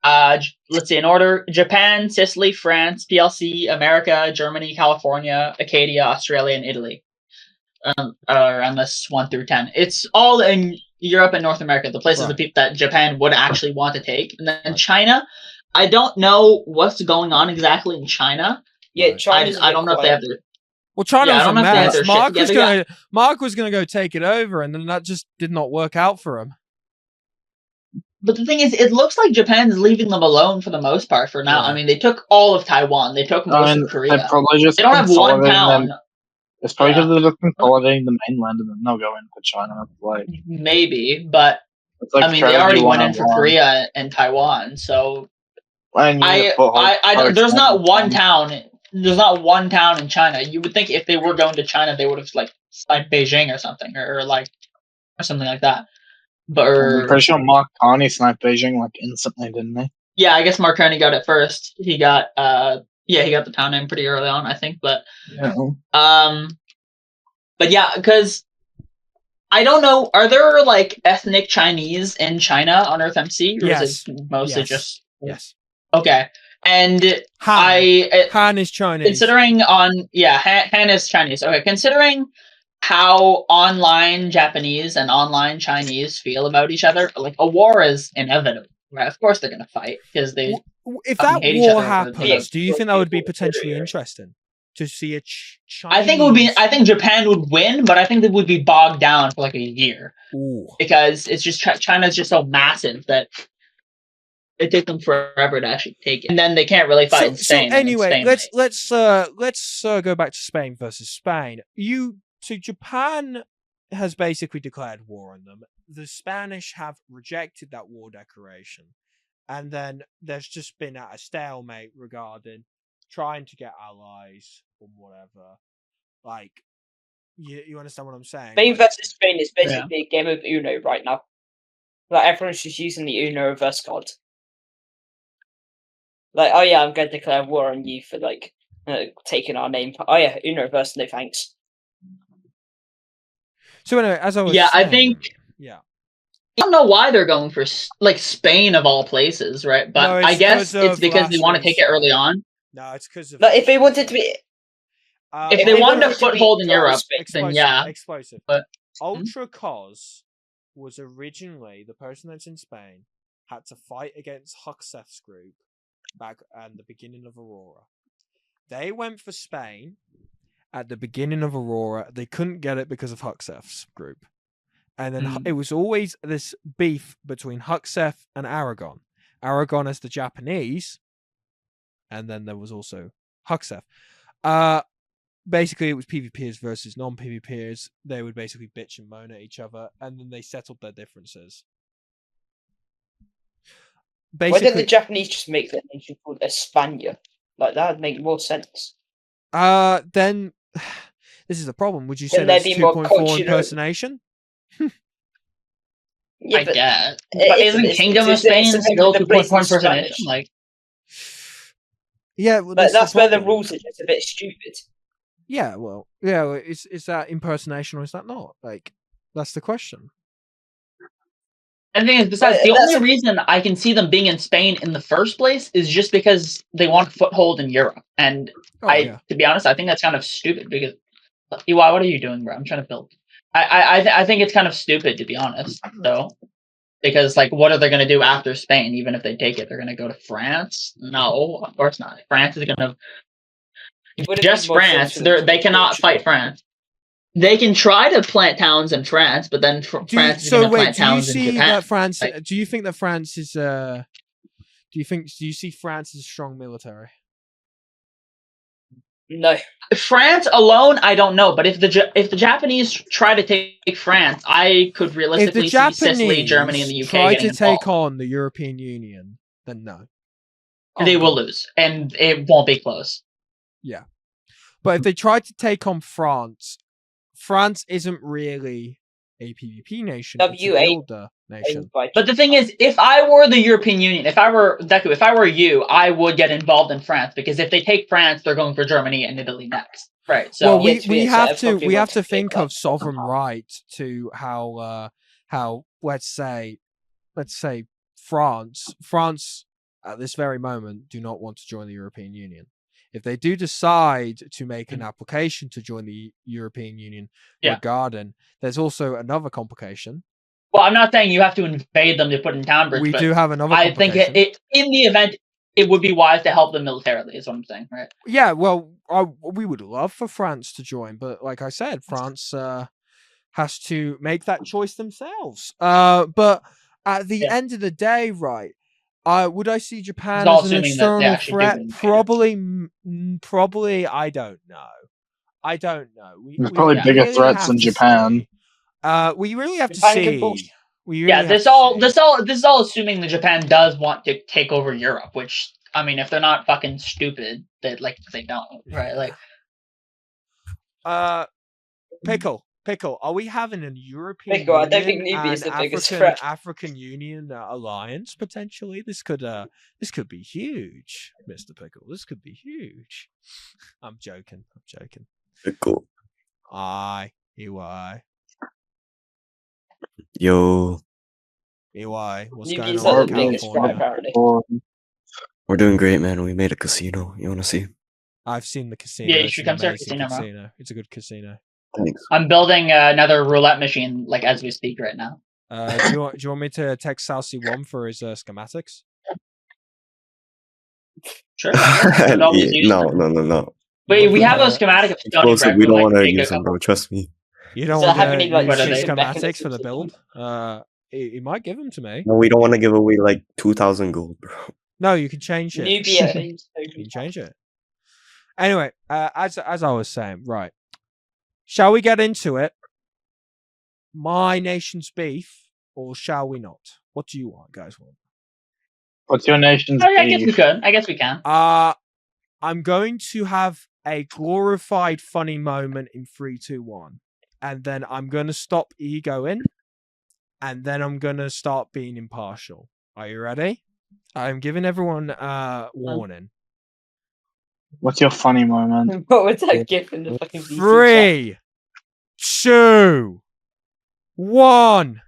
let's see, in order, Japan, Sicily, France, PLC, America, Germany, California, Acadia, Australia, and Italy. Or endless 1 through 10. It's all in Europe and North America, the places that Japan would actually want to take. And then China, I don't know what's going on exactly in China. Yeah, China's I don't know if they have to... Well, China was a mess. Mark was going to go take it over, and then that just did not work out for him. But the thing is, it looks like Japan's leaving them alone for the most part for now. Yeah. I mean, they took all of Taiwan. They took most of Korea. They don't have one town. It's probably because they're just consolidating the mainland and then they'll go in for China. Like, maybe, but like, I mean, they already went in for Korea and Taiwan, so there's not one town. There's not one town in China. You would think if they were going to China, they would have like sniped Beijing or something, or something like that. But I'm pretty sure Mark Carney sniped Beijing like instantly, didn't he? Yeah, I guess Mark Carney got it first. He got he got the town name pretty early on, I think. But but yeah, because I don't know, are there like ethnic Chinese in China on Earth MC, or is it mostly just okay? And Han is Chinese. Considering Han is Chinese. Okay, considering how online Japanese and online Chinese feel about each other, like a war is inevitable. Right? Of course they're going to fight because they. If that war happens, do you think that would be potentially interesting to see a Chinese? I think it would be. I think Japan would win, but I think they would be bogged down for like a year. Ooh. Because it's just China's just so massive that. It took them forever to actually take it, and then they can't really fight in Spain. So anyway, let's go back to Spain versus Spain. Japan has basically declared war on them. The Spanish have rejected that war declaration, and then there's just been a stalemate regarding trying to get allies or whatever. Like, you understand what I'm saying? Spain Like, versus Spain is basically a game of Uno right now. Like everyone's just using the Uno reverse card. Like, oh yeah, I'm going to declare war on you for like taking our name. Oh yeah, Uno reverse, no thanks. so anyway, as I was Yeah, saying, I think. Yeah. I don't know why they're going for like Spain of all places, right? But No, I guess it's because they want to take it early on. No, it's because of. Like, if they wanted to be, if they wanted a foothold in Europe, then yeah. Explosive. But Ultra Cos was originally the person that's in Spain had to fight against Huxef's group back at the beginning of Aurora. They went for Spain at the beginning of Aurora. They couldn't get it because of Huxef's group. And then it was always this beef between Huxef and Aragon. Aragon as the Japanese, and then there was also Huxef. Basically, it was PvPers versus non-PvPers. They would basically bitch and moan at each other, and then they settled their differences. Why didn't the Japanese just make their nation called Espana? Like, that would make more sense. Then this is the problem. Would you say that's 2.4 impersonation? Yeah, I guess. But isn't Kingdom of Spain still 2.4 impersonation? Like, yeah, well, that's where the rules are just a bit stupid. Yeah, well, yeah, is that impersonation or is that not? Like, that's the question. And the thing is, besides, the only reason I can see them being in Spain in the first place is just because they want a foothold in Europe. And to be honest, I think that's kind of stupid because, EY, what are you doing, bro? I'm trying to build. I think it's kind of stupid, to be honest, though. Because, like, what are they going to do after Spain? Even if they take it, they're going to go to France? No, of course not. France is going to... Just France. They cannot fight France. They can try to plant towns in France, but then France is going to plant towns in Japan. Do you think that France is... do you see France as a strong military? No. France alone, I don't know. But if the Japanese try to take France, I could realistically see Sicily, Germany, and the UK try getting to take on the European Union, then no. They will lose, and it won't be close. Yeah. But if they try to take on France, France isn't really a PvP nation. It's a builder nation. But the thing is, if I were the European Union, if I were Deku, if I were you, I would get involved in France because if they take France, they're going for Germany and Italy next. Right. So well, we have to think of sovereign right to how let's say France at this very moment do not want to join the European Union. If they do decide to make an application to join the European Union regarding, there's also another complication. Well, I'm not saying you have to invade them to put in town bridge. We do have another complication. I think in the event, it would be wise to help them militarily, is what I'm saying, right? Yeah, well, we would love for France to join, but like I said, France has to make that choice themselves. But at the end of the day, right, would I see Japan as an external threat? Probably. I don't know. There's probably bigger threats than Japan. We really have to see. This is all assuming that Japan does want to take over Europe. Which, I mean, if they're not fucking stupid, they don't, right? Like, Pickle, are we having a European Union I don't think Nubia is the biggest threat. African Union alliance potentially? This could be huge, Mr. Pickle. This could be huge. I'm joking. Pickle. EY. Yo. EY, what's Nubia's going on the biggest threat, apparently. We're doing great, man. We made a casino. You want to see? I've seen the casino. Yeah, you should come to our casino, bro. It's a good casino. Thanks. I'm building another roulette machine, like as we speak right now. Do you want me to text Salsi1 for his schematics? Sure. No. Wait, we have a schematic of Stony Brook. We don't want to use them, bro. Trust me. You don't want to use schematics for the build? He might give them to me. No, we don't want to give away like 2,000 gold, bro. No, you can change it. Nubia. You can change it. Anyway, as I was saying, right. Shall we get into it? My nation's beef, or shall we not? What do you want, guys? What's your nation's beef? I guess we can. I'm going to have a glorified funny moment in 3, 2, 1. And then I'm going to stop egoing. And then I'm going to start being impartial. Are you ready? I'm giving everyone a warning. What's your funny moment? What was that gif in the fucking VC chat? 3, 2, 1.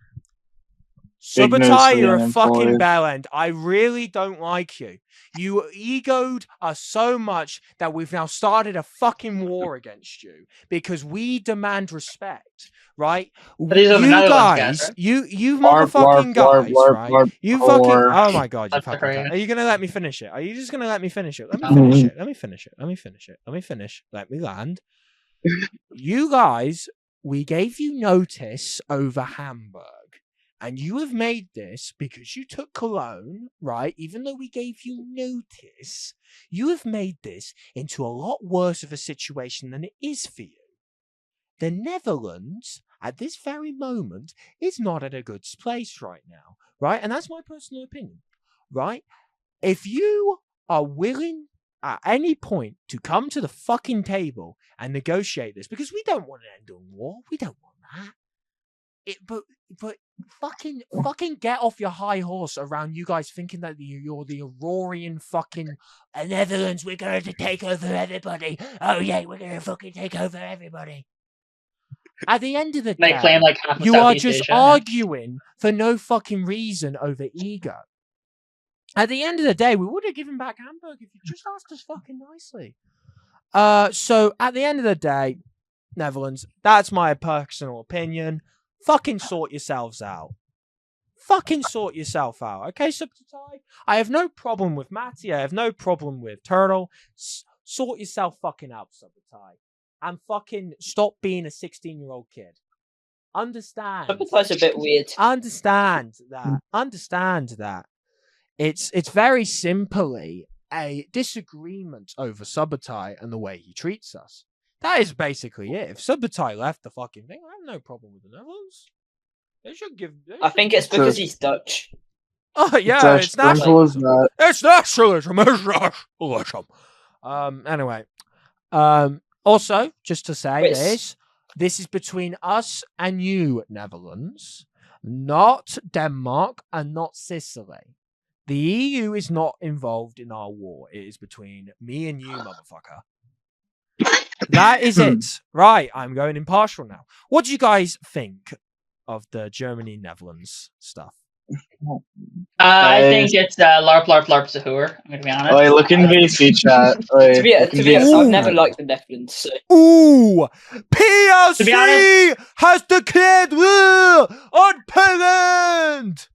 Big news for Subotai, the you're a fucking unemployed. bell end. I really don't like you. You egoed us so much that we've now started a fucking war against you because we demand respect, right? These are the You Netherlands guys, guys, right? you Larp, motherfucking larp, guys, larp, right? larp, You fucking, whore. oh my god, you That's fucking right. cunt. Are you gonna let me finish it? Are you just gonna let me finish it? Let me No. finish it. Let me finish it. Let me finish it. Let me finish. Let me land. You guys, we gave you notice over Hamburg. And you have made this because you took Cologne, right? Even though we gave you notice, you have made this into a lot worse of a situation than it is for you. The Netherlands, at this very moment, is not at a good place right now, right? And that's my personal opinion, right? If you are willing at any point to come to the fucking table and negotiate this, because we don't want to end on war, we don't want that. But fucking get off your high horse around you guys thinking that you're the Aurorian fucking Netherlands. We're going to take over everybody. Oh yeah, we're going to fucking take over everybody. At the end of the They day, claim like half of you are Southeast just Asia. arguing for no fucking reason over ego. At the end of the day, we would have given back Hamburg if you just asked us fucking nicely. So at the end of the day, Netherlands, that's my personal opinion. Fucking sort yourselves out. Fucking sort yourself out. Okay, Subtotai? I have no problem with Matty. I have no problem with Turtle. Sort yourself fucking out, Subtotai. And fucking stop being a 16-year-old kid. Understand. Subtotai's a bit weird. Understand that. Understand that. It's very simply a disagreement over Subtotai and the way he treats us. That is basically it. If Subotai left the fucking thing, I have no problem with the Netherlands. They should give. I think it's because he's Dutch. Oh yeah, It's it's as simple as nationalism. that. It's nationalism. It's nationalism. Anyway. Also, just to say this is between us and you, Netherlands, not Denmark and not Sicily. The EU is not involved in our war. It is between me and you, motherfucker. That is it. Right, I'm going impartial now. What do you guys think of the Germany-Netherlands stuff? I think it's LARP, LARP, LARP Sahur. I'm going to be honest. Wait, look in VC chat. To be honest, I've never liked the Netherlands. So. Ooh! PLC To be honest, has declared war on Poland!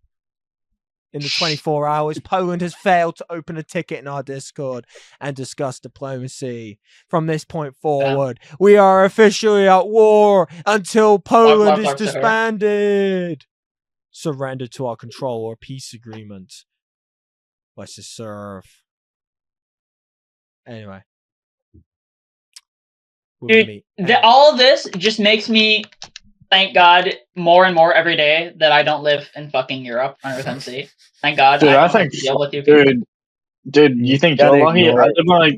In the 24 hours, Poland has failed to open a ticket in our Discord and discuss diplomacy. From this point forward, we are officially at war until Poland is disbanded. Surrender to our control or peace agreement. Let's just serve. Anyway. Dude, all of this just makes me thank God more and more every day that I don't live in fucking Europe on Earth MC. Thank God. Dude, I I don't have think, to deal with you. dude, you think Gotta you're lucky? ignore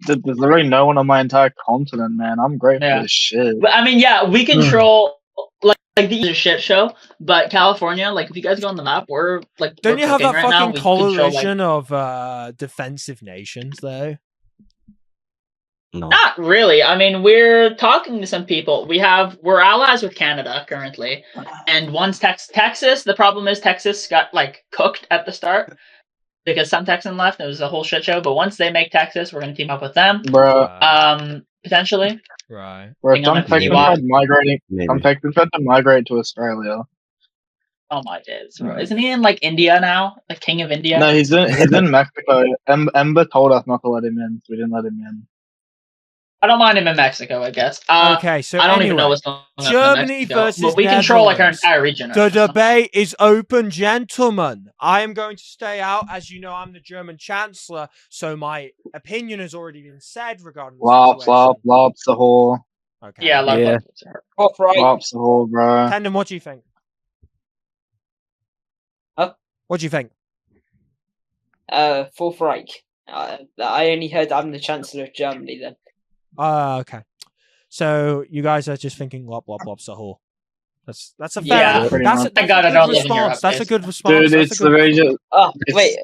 There's literally no one on my entire continent, man. I'm grateful Yeah. as shit. But, I mean, yeah, we control like the shit show, but California, like if you guys go on the map, we're like don't we're you have that right fucking now. coalition of defensive nations though? No. Not really. I mean, we're talking to some people. We're allies with Canada currently, and once Texas, the problem is Texas got like cooked at the start because some Texan left. It was a whole shit show. But once they make Texas, we're gonna team up with them. Bro, Potentially. Right. bro, Hang on, some Texans maybe. tried migrating. Maybe. Some Texans tried to migrate to Australia. Oh my days, bro! Isn't he in like India now? Like King of India? No, he's in Mexico. Ember told us not to let him in, so we didn't let him in. I don't mind him in Mexico, I guess. Okay, so I don't anyway, even know what's going on Germany in Mexico, versus but we control like our Netherlands. entire region. The debate is open, gentlemen. I am going to stay out. As you know, I'm the German Chancellor, so my opinion has already been said regarding the situation. Lops the whore. Okay. Yeah, Yeah. Off right. Lops the whore, bro. Tandem, what do you think? Huh? What do you think? Fourth Reich. I only heard I'm the Chancellor of Germany then. Okay. So you guys are just thinking lop lop lop Sahur. That's a fair. Yeah, pretty that's much. a Thank God I good don't live in Europe, response. That's a guys. good response. Dude, That's it's a good literally response. just, Oh, It's- wait.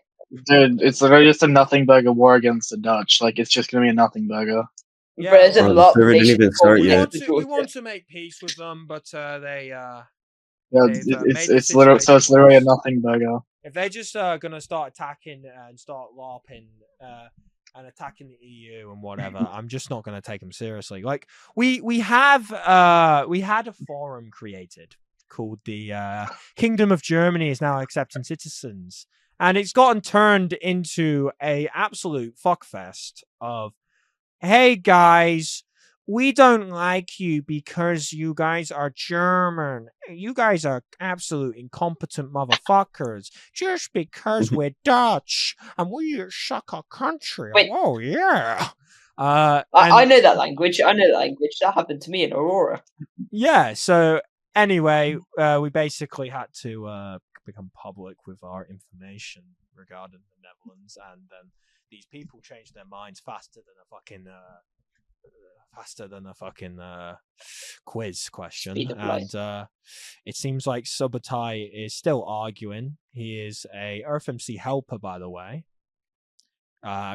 dude, it's literally just a nothing burger war against the Dutch. Like, it's just gonna be a nothing burger. Yeah, But there's a Bro, the lot of server didn't nations even start involved we yet. want with to we Georgia. want to make peace with them, but they Yeah, They've, it's made the it's literally so it's situation literally a worse. nothing burger. if they're just gonna start attacking and start LARPing and attacking the EU and whatever, I'm just not gonna take them seriously. Like we had a forum created called the Kingdom of Germany is now accepting citizens, and it's gotten turned into a absolute fuckfest of, hey guys, we don't like you because you guys are German. You guys are absolute incompetent motherfuckers. Just because we're Dutch and we suck our country. Wait. Oh yeah. I know that language. That happened to me in Aurora. Yeah. So anyway, we basically had to become public with our information regarding the Netherlands, and then these people changed their minds faster than a fucking quiz question. Speed of light. And it seems like Subotai is still arguing. He is a EarthMC helper, by the way.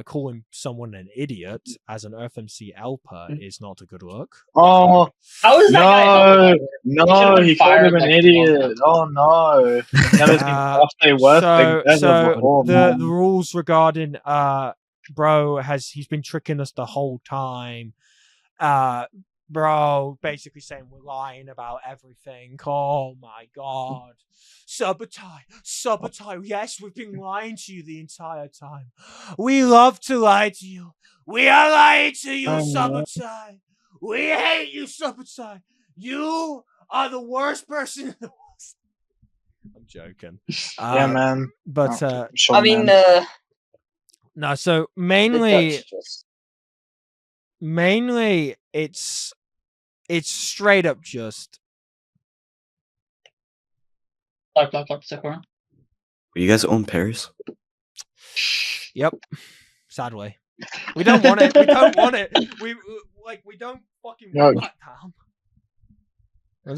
Calling someone an idiot as an EarthMC helper is not a good look. Oh How is that guy helping? no, he called fired him an like a long idiot. Oh no. I've never seen Josh say worse things ever before, the man. rules regarding bro he's been tricking us the whole time. Bro basically saying we're lying about everything. Oh my god. Subotai, yes, we've been lying to you the entire time. We love to lie to you. We are lying to you, Subotai. We hate you, Subotai. You are the worst person in the world. I'm joking. Yeah, man. But Sure, I mean, man. no, so the mainly Dutch just it's straight up just Sakura. You guys own Paris? yep. Sadly. We don't want it. We don't want it. We don't fucking Yo, want that town.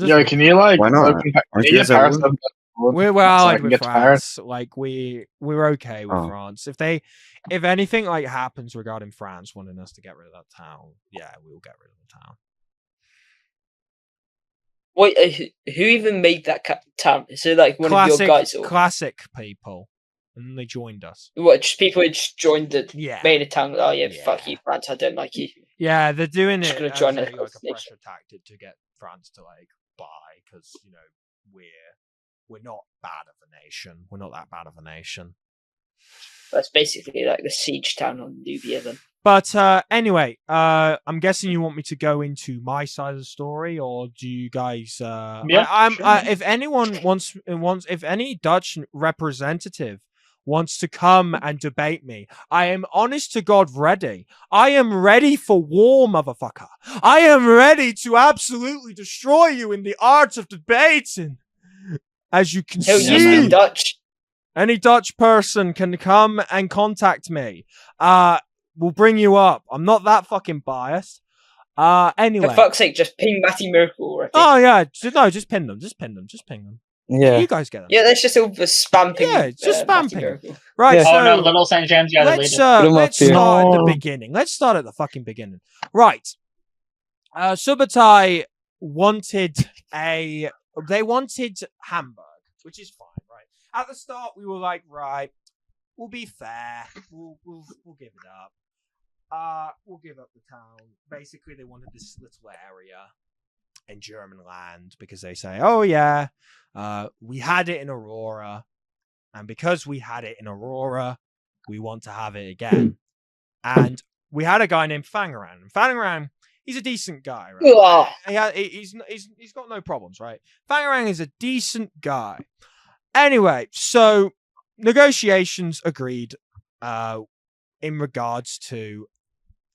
Yo, can you like Why not? open Aren't can you you guys get Paris at open We're so I allied can with get to Paris? France. Like we're okay with Oh. France. If anything like happens regarding France wanting us to get rid of that town, yeah, we'll get rid of the town. wait. Who even made that town? So like one of your guys, or Classic people, and they joined us. what? Just people who just joined the Yeah, made a town. Oh yeah, Yeah. fuck you, France. I don't like you. yeah, they're doing Just it gonna as join a, a like a nation. pressure tactic to get France to like buy, because we're not bad of a nation. We're not that bad of a nation. That's basically like the siege town on Nubia. Then But anyway, I'm guessing you want me to go into my side of the story, or do you guys? Yeah, sure. If anyone wants, if any Dutch representative wants to come and debate me, I am honest to God ready. I am ready for war, motherfucker. I am ready to absolutely destroy you in the art of debating. As you can hell, you see, speak Dutch. any Dutch person can come and contact me. We'll bring you up. I'm not that fucking biased. Anyway. For fuck's sake, just ping Matty Miracle already. Oh yeah, just pin them. Just pin them. Yeah. You guys get them. Yeah, let's just all spam ping. Yeah, just spam Matty ping. Miracle. Right. Yeah. So Oh no, Little St. James got let's deleted. Put 'em up let's here. start at the No. beginning. Let's start at the fucking beginning. Right. Subotai wanted Hamburg, which is fine, right? At the start, we were like, right, we'll be fair. We'll give it up. We'll give up the town. Basically, they wanted this little area in German land because they say, oh yeah, we had it in Aurora, and because we had it in Aurora, we want to have it again. And we had a guy named Fangaran. Fangaran, he's a decent guy, right? He's got no problems, right? Fangaran is a decent guy. Anyway, so negotiations agreed in regards to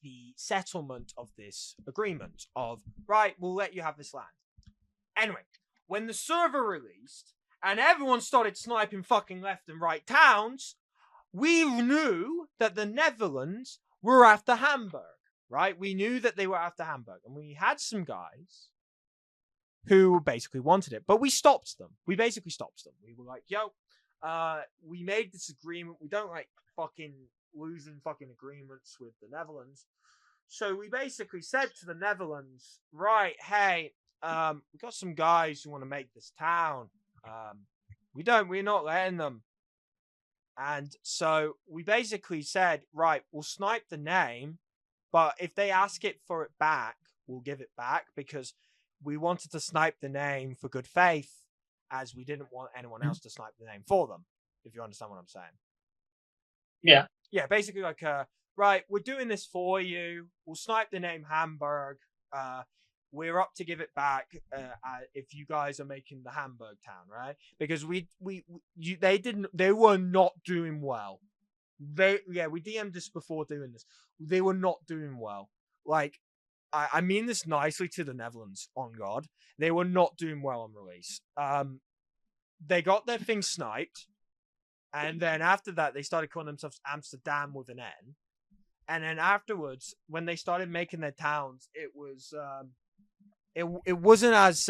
the settlement of this agreement of, right, we'll let you have this land. Anyway, when the server released and everyone started sniping fucking left and right towns, we knew that the Netherlands were after Hamburg, right? We knew that they were after Hamburg, and we had some guys who basically wanted it, but we stopped them. We basically stopped them. We were like, yo, we made this agreement. We don't like fucking losing fucking agreements with the Netherlands. So we basically said to the Netherlands, right, hey, we got some guys who want to make this town. We're not letting them. And so we basically said, right, we'll snipe the name, but if they ask it for it back, we'll give it back, because we wanted to snipe the name for good faith, as we didn't want anyone else to snipe the name for them, if you understand what I'm saying. Yeah. Yeah, basically like, right, we're doing this for you. We'll snipe the name Hamburg. We're up to give it back if you guys are making the Hamburg town, right? Because they were not doing well. We DM'd this before doing this. They were not doing well. Like, I mean this nicely to the Netherlands, on God. They were not doing well on release. They got their thing sniped, and then after that, they started calling themselves Amsterdam with an N. And then afterwards, when they started making their towns, it was it wasn't as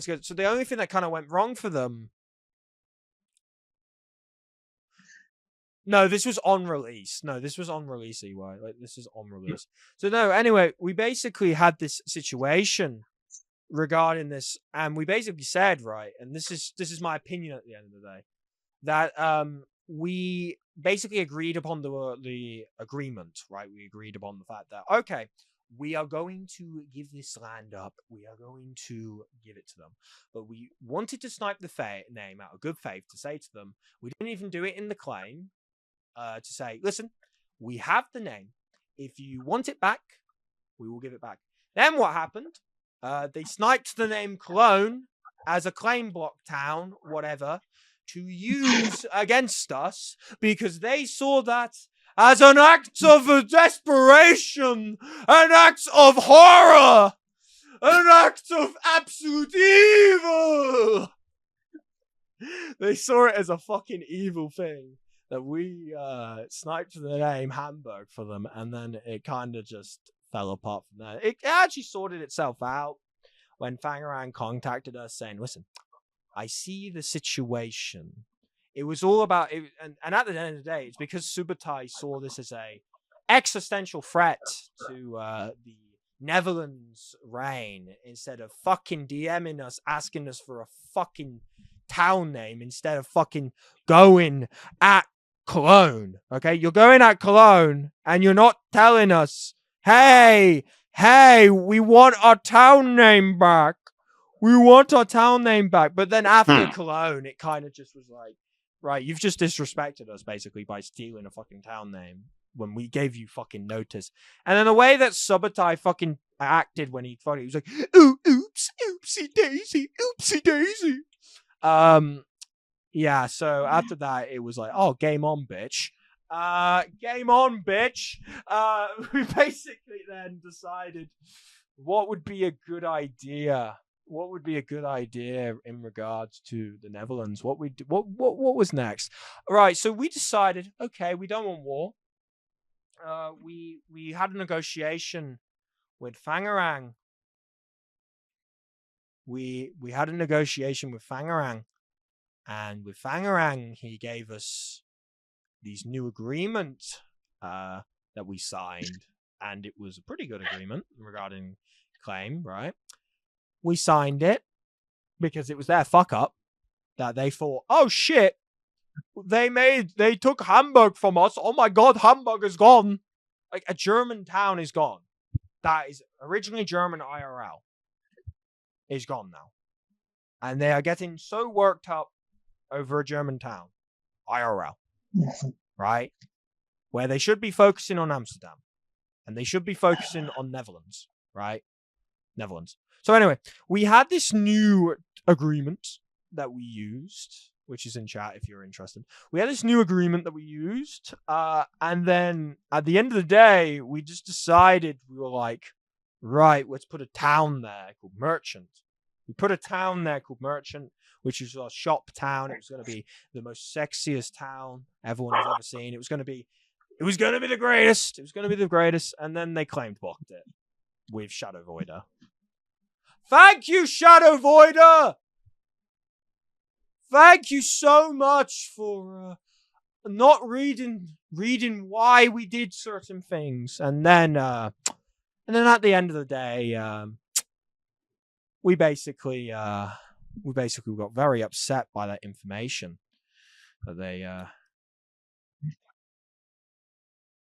good. So the only thing that kind of went wrong for them. No, this was on release. EY. Like, this is on release. So no, anyway, we basically had this situation regarding this, and we basically said, right, and this is my opinion at the end of the day, that we basically agreed upon the agreement, right? We agreed upon the fact that, okay, we are going to give this land up. We are going to give it to them. But we wanted to snipe the name out of good faith to say to them, we didn't even do it in the claim, to say, listen, we have the name. If you want it back, we will give it back. Then what happened? They sniped the name Cologne as a claim block town, whatever, to use against us, because they saw that as an act of desperation, an act of horror, an act of absolute evil. They saw it as a fucking evil thing that we sniped the name Hamburg for them, and then it kind of just fell apart from there. It actually sorted itself out when Fangarang contacted us saying, listen, I see the situation. It was all about it, and at the end of the day, it's because Subotai saw this as a existential threat to the Netherlands' reign, instead of fucking DMing us, asking us for a fucking town name, instead of fucking going at Cologne. Okay, you're going at Cologne, and you're not telling us, hey, we want our town name back. We want our town name back. But then after Cologne, it kind of just was like, right, you've just disrespected us basically by stealing a fucking town name when we gave you fucking notice. And then the way that Subotai fucking acted when he thought, he was like, ooh, oops, oopsie daisy, oopsie daisy. Yeah, so after that, it was like, oh, game on, bitch. Game on, bitch. We basically then decided what would be a good idea. What would be a good idea in regards to the Netherlands? What was next? All right, so we decided, okay, we don't want war. We had a negotiation with Fangarang. We had a negotiation with Fangarang, and with Fangarang, he gave us these new agreement that we signed, and it was a pretty good agreement regarding claim, right? We signed it because it was their fuck up that they thought, oh shit, they took Hamburg from us. Oh my god, Hamburg is gone. Like, a German town is gone. That is originally German IRL. Is gone now. And they are getting so worked up over a German town. IRL. Right? Where they should be focusing on Amsterdam. And they should be focusing on Netherlands. Right? Netherlands. So anyway, we had this new agreement that we used, which is in chat if you're interested. We had this new agreement that we used, and then at the end of the day, we just decided, we were like, right, let's put a town there called Merchant. We put a town there called Merchant. which is a shop town. It was going to be the most sexiest town everyone has ever seen. It was going to be the greatest. It was going to be the greatest. And then they claimed blocked it with Shadow Voider. Thank you, Shadow Voider! Thank you so much for not reading why we did certain things. And then at the end of the day, we basically got very upset by that information that they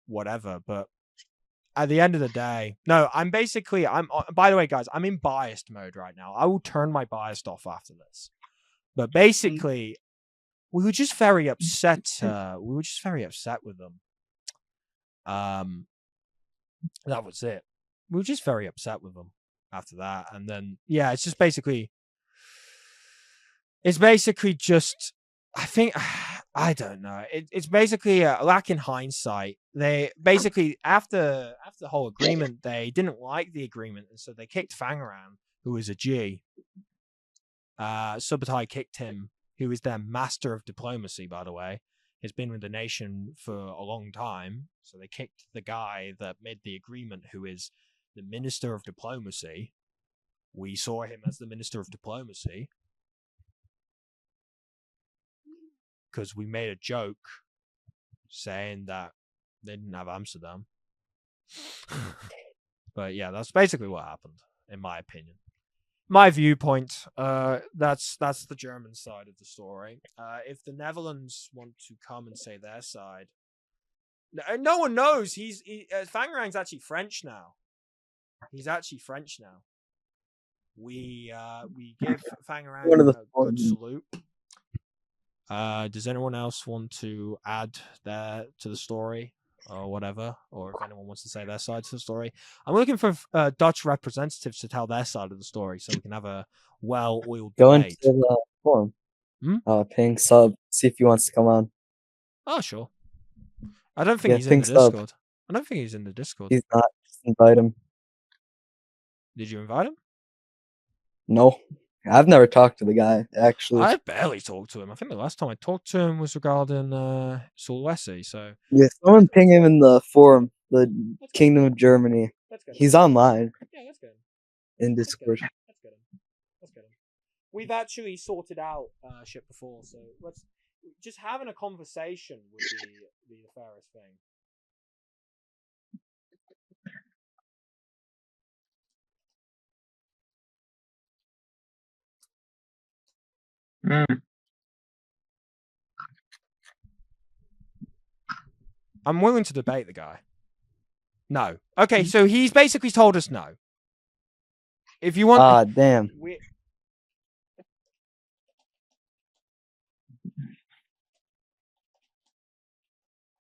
whatever. But at the end of the day, no, by the way, guys, I'm in biased mode right now. I will turn my biased off after this. But basically, we were just very upset. With them. That was it. We were just very upset with them after that. And then, yeah, it's basically just, I think, I don't know. It's basically a lack in hindsight. They basically, after the whole agreement, they didn't like the agreement. And so they kicked Fangaran, who was a G. Subutai kicked him, who is their master of diplomacy, by the way. Has been with the nation for a long time. So they kicked the guy that made the agreement, who is the Minister of Diplomacy. We saw him as the Minister of Diplomacy because we made a joke saying that they didn't have Amsterdam. But yeah, that's basically what happened, in my opinion. My viewpoint, that's the German side of the story. If the Netherlands want to come and say their side, no one knows. Fangarang's actually French now. He's actually French now. We give Fangarang a good salute. Does anyone else want to add to the story or whatever? Or if anyone wants to say their side to the story? I'm looking for Dutch representatives to tell their side of the story so we can have a well-oiled Go debate. into the forum. Ping sub, see if he wants to come on. Oh, sure. I don't think he's in the Discord. I don't think he's in the Discord. He's not. Just invite him. Did you invite him? No. I've never talked to the guy, actually. I barely talked to him. I think the last time I talked to him was regarding Sulawesi, so... Yeah, someone ping him in the forum, the Kingdom of Germany. He's online. Yeah, let's get him. In Discord. Let's get him. We've actually sorted out shit before, so let's... Just having a conversation would be the fairest thing. I'm willing to debate the guy. No. Okay, so he's basically told us no. If you want... damn.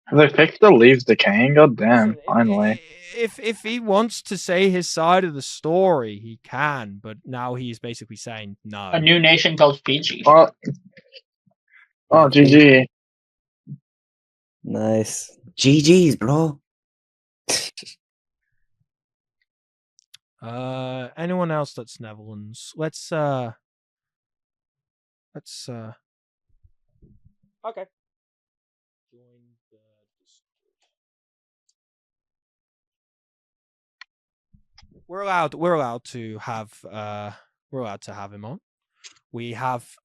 Have they fixed the leaves decaying? God damn, Listen, finally. If he wants to say his side of the story, he can, but now he's basically saying no. A new nation called Fiji. Oh, GG. Nice. GG's, bro. Anyone else that's Netherlands? Let's okay. Join the Discord. We're allowed to have him on. We have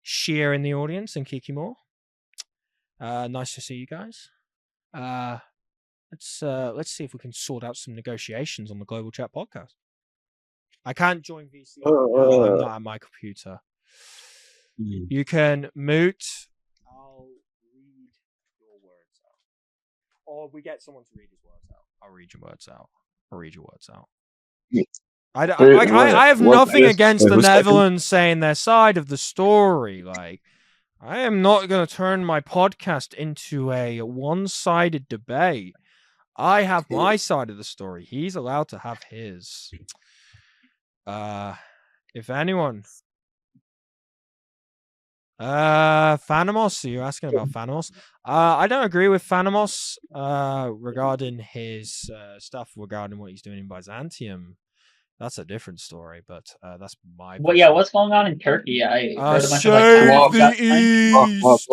Sheer in the audience and Kikimore. Nice to see you guys. Let's see if we can sort out some negotiations on the Global Chat podcast. I can't join VC. I'm not at my computer. You can mute. I'll read your words out. Or we get someone to read his words out. I'll read your words out. I have nothing against the Netherlands saying their side of the story. Like, I am not going to turn my podcast into a one-sided debate. I have my side of the story. He's allowed to have his. If anyone... Phanamos, you're asking about Phanamos. I don't agree with Phanamos regarding his stuff regarding what he's doing in Byzantium. That's a different story, but that's my. Well, yeah, what's going on in Turkey? I heard a bunch of Save like the East.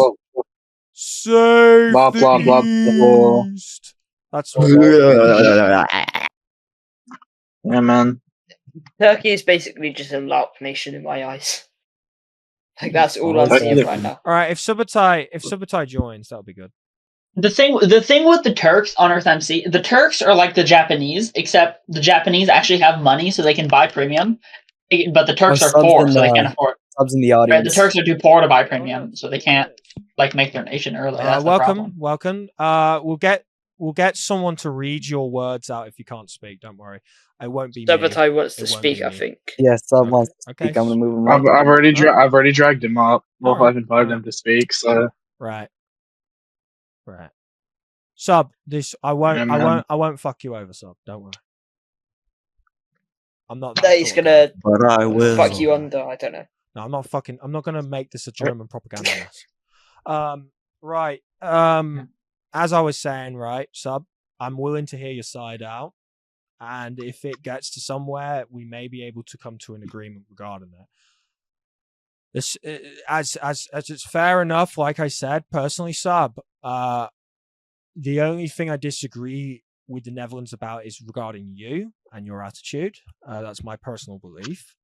Save Blah, the blah, blah, blah. East. That's Yeah, man. Turkey is basically just a LARP nation in my eyes. Like that's all I'm Okay. seeing right now. all right. If Subotai joins, that'll be good. The thing with the Turks on Earth MC, the Turks are like the Japanese, except the Japanese actually have money, so they can buy premium. But the Turks are subs poor, in so they the- can't afford. Subs in the Right? audience. The Turks are too poor to buy premium, so they can't like make their nation early. That's the problem. Welcome. We'll get someone to read your words out if you can't speak. Don't worry, it won't be me. Subotai wants to It won't speak, be I me. think. Yeah, sub Okay, wants to okay. speak. I'm gonna move him I've up. already dragged him up. Well, Alright, I've invited alright. him to speak. So Right. Sub, this I won't. Yeah, I man. won't. I won't fuck you over, Sub. Don't worry. I'm not. That That he's sort of gonna guy. But I will. fuck you under. I don't know. No, I'm not fucking. I'm not gonna make this a German propaganda mess. Right. As I was saying, right, Sub, I'm willing to hear your side out, and if it gets to somewhere, we may be able to come to an agreement regarding that. This, as it's fair enough. Like I said, personally, Sub, the only thing I disagree with the Netherlands about is regarding you and your attitude. That's my personal belief.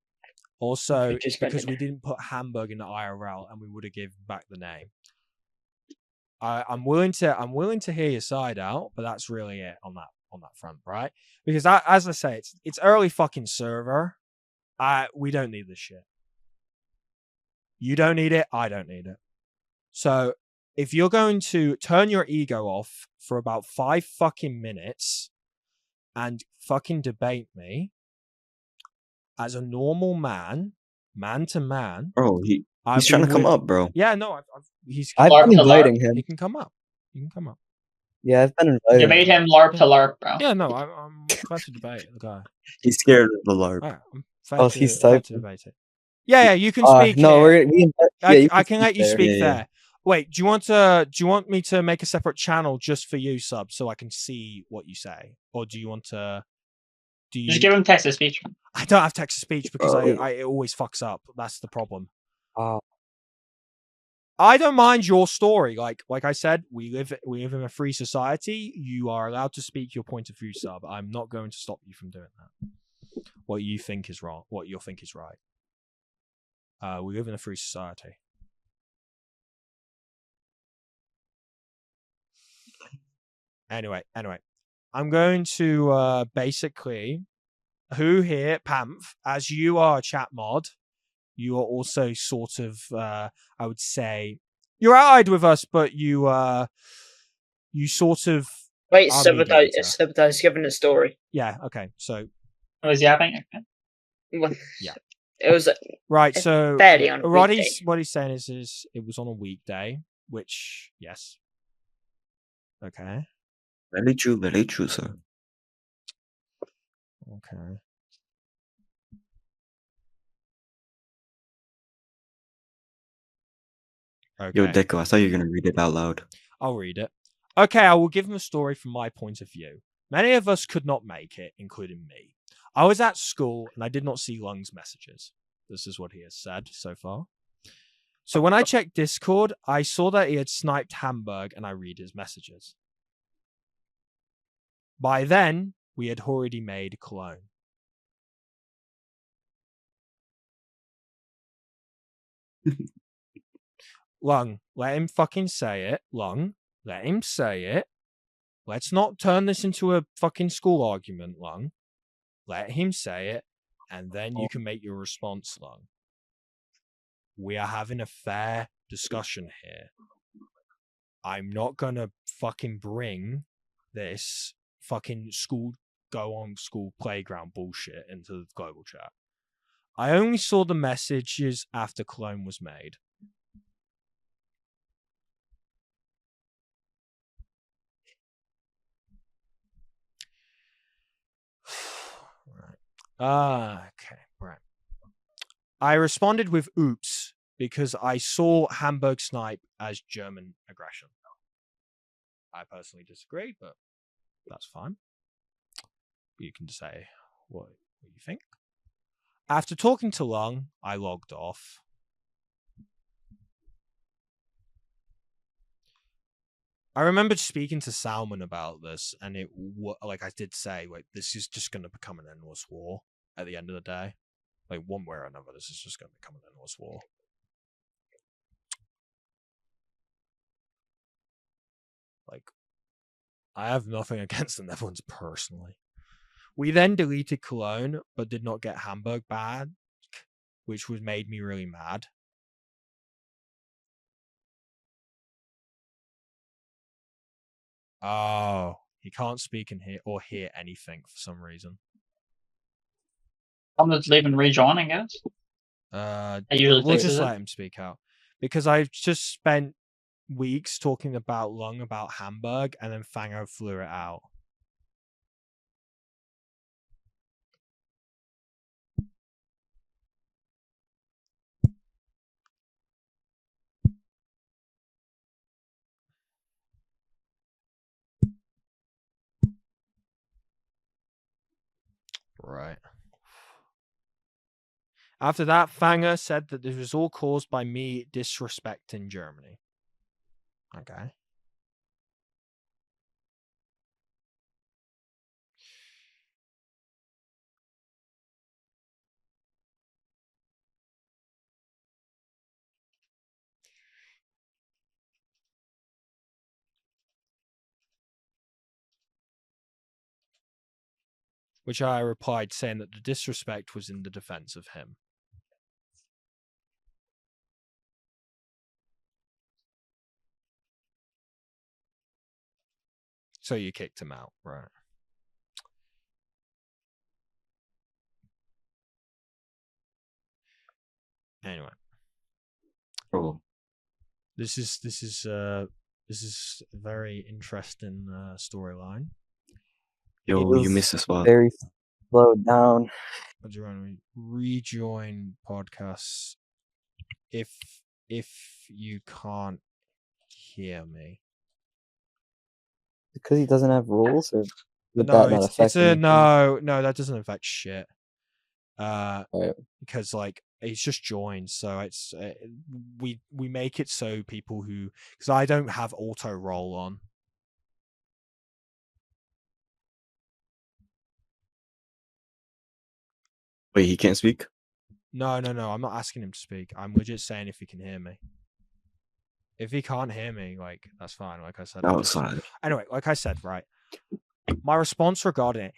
Also, Just because mentioned. we didn't put Hamburg in the IRL and we would have given back the name. I'm willing to hear your side out, but that's really it on that front, right? Because as I say, it's early fucking server. We don't need this shit. You don't need it. I don't need it. So if you're going to turn your ego off for about 5 fucking minutes and fucking debate me as a normal man to man, Bro, he's I'd be trying to come wi- up, bro. Yeah, no, I've LARP been to inviting LARP. him. he can come up. He can come up. Yeah, I've been inviting Debate him. him LARP to LARP, bro. Yeah, no, I'm glad to debate the guy. He's scared of the LARP. Right, I'm fair Oh, to, he's fair to typing. debate it. Yeah, you can speak. No, here. we invite, I can let you speak Yeah, yeah. there. Wait, do you want me to make a separate channel just for you, Sub, so I can see what you say, or do you want to? Just give him text to speech. I don't have text to speech because Oh. it always fucks up. That's the problem. Oh. I don't mind your story. Like I said, we live in a free society. You are allowed to speak your point of view, Sub. I'm not going to stop you from doing that. What you think is wrong, what you think is right. We live in a free society. Anyway, I'm going to basically, who here, Pamph, as you are a chat mod, you are also sort of, I would say, you're allied with us, but you sort of Wait, are Subotai's mediator. giving a story. Yeah, okay, so. Oh, is he yapping? Okay. Well, Yeah. It was Right, so barely on a what weekday. he's saying is it was on a weekday, which, yes. Okay. Very true, sir. Okay. Yo, Deco, I thought you were gonna read it out loud. I'll read it. Okay, I will give him a story from my point of view. Many of us could not make it, including me. I was at school and I did not see Lung's messages. This is what he has said so far. So when I checked Discord, I saw that he had sniped Hamburg and I read his messages. By then, we had already made Cologne. Lung, let him fucking say it. Lung, let him say it. Let's not turn this into a fucking school argument, Lung. Let him say it, and then you can make your response, Lung. We are having a fair discussion here. I'm not gonna fucking bring this fucking school playground bullshit into the global chat. I only saw the messages after Cologne was made. Okay, right. I responded with oops because I saw Hamburg snipe as German aggression. I personally disagree, but that's fine. You can say what What do you think? After talking to Lung, I logged off. I remembered speaking to Salmon about this, and like I did say, like, this is just going to become an endless war at the end of the day. Like, one way or another, this is just going to become an endless war. Like, I have nothing against the Netherlands personally. We then deleted Cologne, but did not get Hamburg back, which made me really mad. Oh, he can't speak and hear anything for some reason. I'm just leaving and rejoin, I guess. We'll just let him speak out. Because I've just spent weeks talking about Lung about Hamburg, and then Fango flew it out. Right. After that, Fanger said that this was all caused by me disrespecting Germany. Okay. Which I replied saying that the disrespect was in the defense of him. So you kicked him out, right? Anyway. Oh. This is a very interesting storyline. Yo, you missed a spot. Very slowed down. Rejoin podcasts if you can't hear me. Because he doesn't have rules, or would No, that not affect anything? no, that doesn't affect shit. Right. Because like he's just joined, so it's we make it so people who, because I don't have auto roll on. Wait, he can't speak? No, I'm not asking him to speak. I'm legit saying if he can hear me. If he can't hear me, like, that's fine. Like I said. Outside. Anyway, like I said, right. My response regarding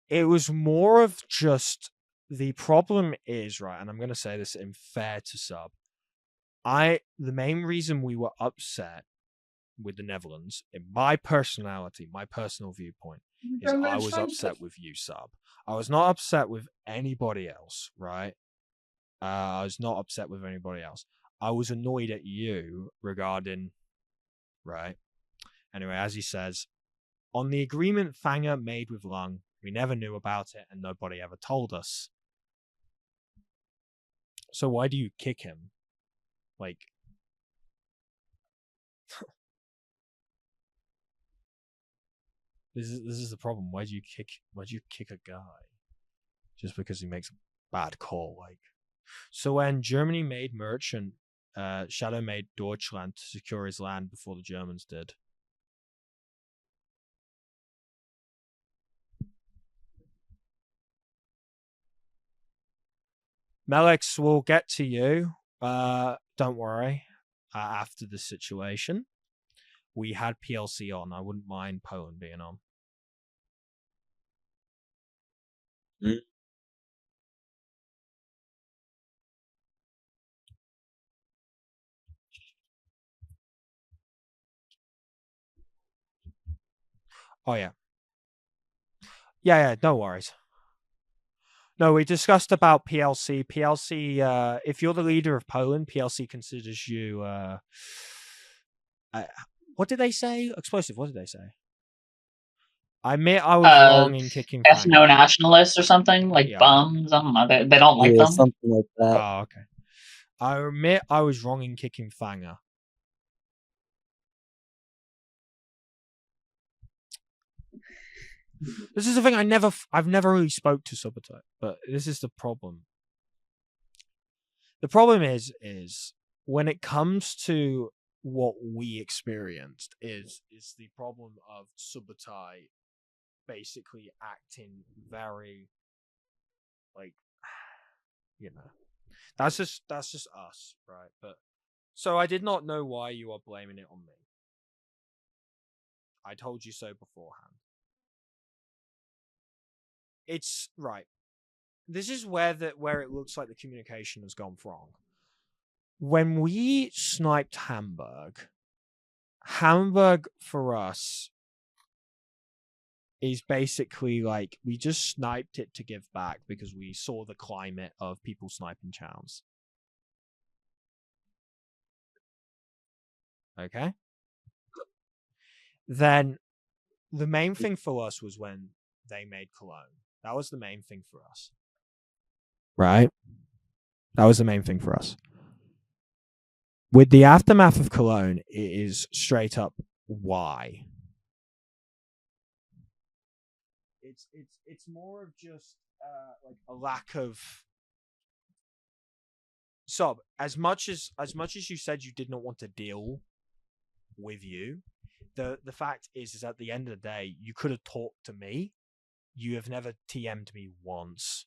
it was more of just, the problem is, right, and I'm going to say this in fair to sub. The main reason we were upset with the Netherlands, in my personality, my personal viewpoint, is I was upset with you, sub. I was not upset with anybody else, right? I was not upset with anybody else. I was annoyed at you regarding, right? Anyway, as he says, on the agreement Fanger made with Lung, we never knew about it and nobody ever told us. So why do you kick him? Like, this is the problem. Why do you kick a guy just because he makes a bad call? Like, so when Germany made merchant, Shadow made Deutschland to secure his land before the Germans did. Melex will get to you. Don't worry. After the situation, we had PLC on. I wouldn't mind Poland being on. Mm. Oh yeah. Yeah. No worries. No, we discussed about PLC. PLC, if you're the leader of Poland, PLC considers you. What did they say? Explosive. What did they say? I admit I was wrong in kicking. Ethno nationalists or something, like bums. I don't know. They don't like them. Something like that. Oh, okay. I admit I was wrong in kicking Fanger. This is the thing. I've never really spoke to Subotai, but this is the problem. The problem is when it comes to what we experienced is the problem of Subotai basically acting very like, you know, that's just us, right? But so I did not know why you are blaming it on me. I told you so beforehand. It's right. This is where it looks like the communication has gone wrong. When we sniped Hamburg for us is basically like we just sniped it to give back because we saw the climate of people sniping towns. Okay? Then the main thing for us was when they made Cologne. That was the main thing for us. Right? That was the main thing for us. With the aftermath of Cologne, it is straight up why. It's more of just like a lack of Sob, as much as you said you did not want to deal with you, the fact is at the end of the day, you could have talked to me. You have never TM'd me once.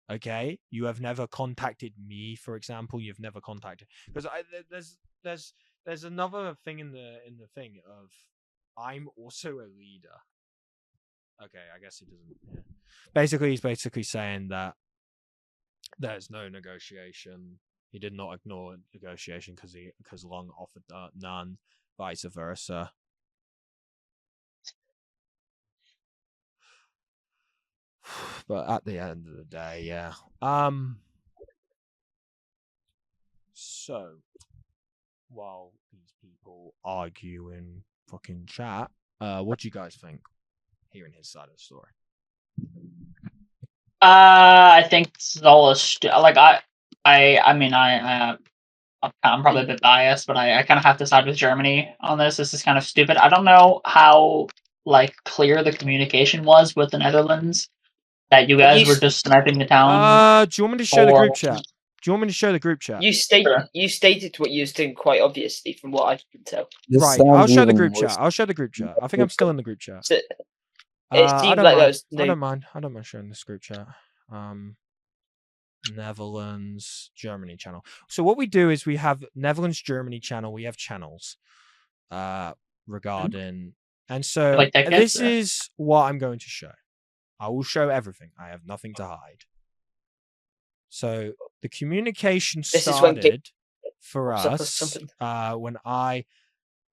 Okay? You have never contacted me, for example. You've never contacted because there's another thing in the thing of I'm also a leader. Okay, I guess he doesn't. Yeah. Basically, he's basically saying that there's no negotiation. He did not ignore negotiation because Long offered none, vice versa. But at the end of the day, yeah. So while these people argue in fucking chat, what do you guys think? Hearing his side of the story. I think Zola's like I'm probably a bit biased, but I kind of have to side with Germany on this. This is kind of stupid. I don't know how like clear the communication was with the Netherlands that you guys were just sniping the town. Do you want me to show the group chat? Do you want me to show the group chat? You stated what you was doing quite obviously, from what I can tell. Right, I'll show the group chat. I'll show the group chat. I think I'm still in the group chat. So, it seemed like there was no... I don't mind showing this group chat. Netherlands, Germany channel. So what we do is we have Netherlands, Germany channel. We have channels regarding, and so like this is what I'm going to show. I will show everything. I have nothing to hide. So the communication started for us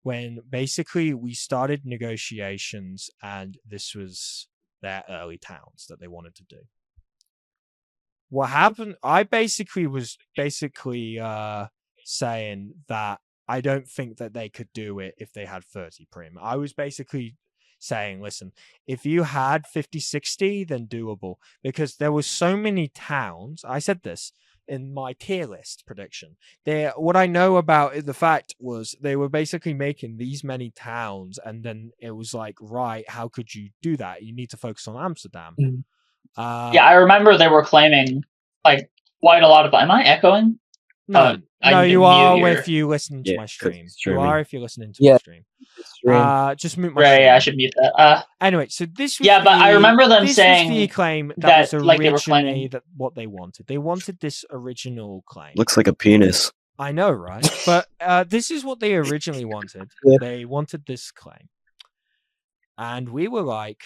when basically we started negotiations, and this was their early towns that they wanted to do. What happened, I basically was saying that I don't think that they could do it if they had 30 prim. I was basically saying, listen, if you had 50-60, then doable. Because there were so many towns. I said this in my tier list prediction. What I know about the fact was they were basically making these many towns, and then it was like, right, how could you do that? You need to focus on Amsterdam. Yeah, I remember they were claiming like quite a lot of. Am I echoing? No, you are if you listen to my stream. You are if you're listening to my stream. Just mute my stream. Yeah, I should mute that. Anyway, so this was but I remember them saying was the claim that was like they were originally what they wanted. They wanted this original claim. Looks like a penis. I know, right? But this is what they originally wanted. They wanted this claim, and we were like,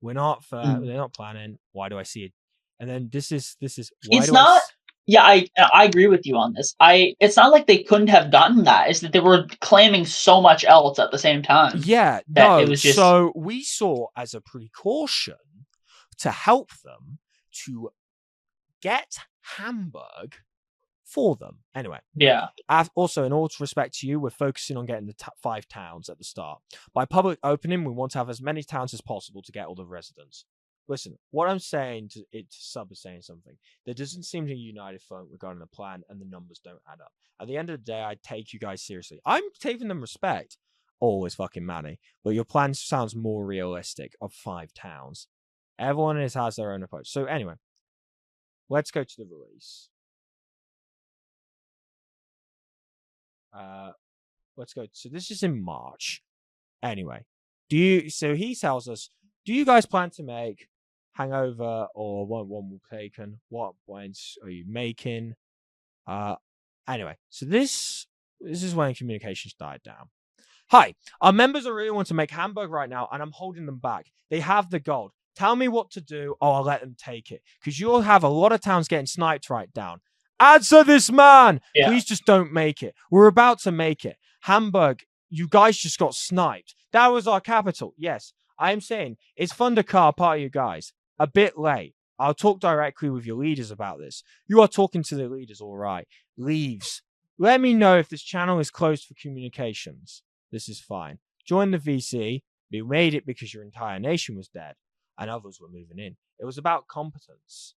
"We're not. They're not planning. Why do I see it?" And then this is. Why it's not. Yeah, I agree with you on this. It's not like they couldn't have gotten that. It's that they were claiming so much else at the same time. Yeah, no. It was just... So we saw as a precaution to help them to get Hamburg for them. Anyway. Yeah. Also, in all respect to you, we're focusing on getting the 5 towns at the start. By public opening, we want to have as many towns as possible to get all the residents. Listen, what I'm saying to Sub is saying something. There doesn't seem to be a united front regarding the plan, and the numbers don't add up. At the end of the day, I take you guys seriously. I'm taking them respect. always fucking many. But your plan sounds more realistic of 5 towns. Everyone has their own approach. So anyway, let's go to the release. Let's go. So this is in March. Anyway, so he tells us, do you guys plan to make Hangover or One Will Taken? What points are you making? Anyway, so this is when communications died down. Hi, our members are really want to make Hamburg right now, and I'm holding them back. They have the gold. Tell me what to do, or I'll let them take it. Because you'll have a lot of towns getting sniped right down. Answer this man! Yeah. Please just don't make it. We're about to make it. Hamburg, you guys just got sniped. That was our capital. Yes, I'm saying, is Thundercar part of you guys? A bit late. I'll talk directly with your leaders about this. You are talking to the leaders, all right. Leaves. Let me know if this channel is closed for communications. This is fine. Join the VC. You made it because your entire nation was dead and others were moving in. It was about competence. Is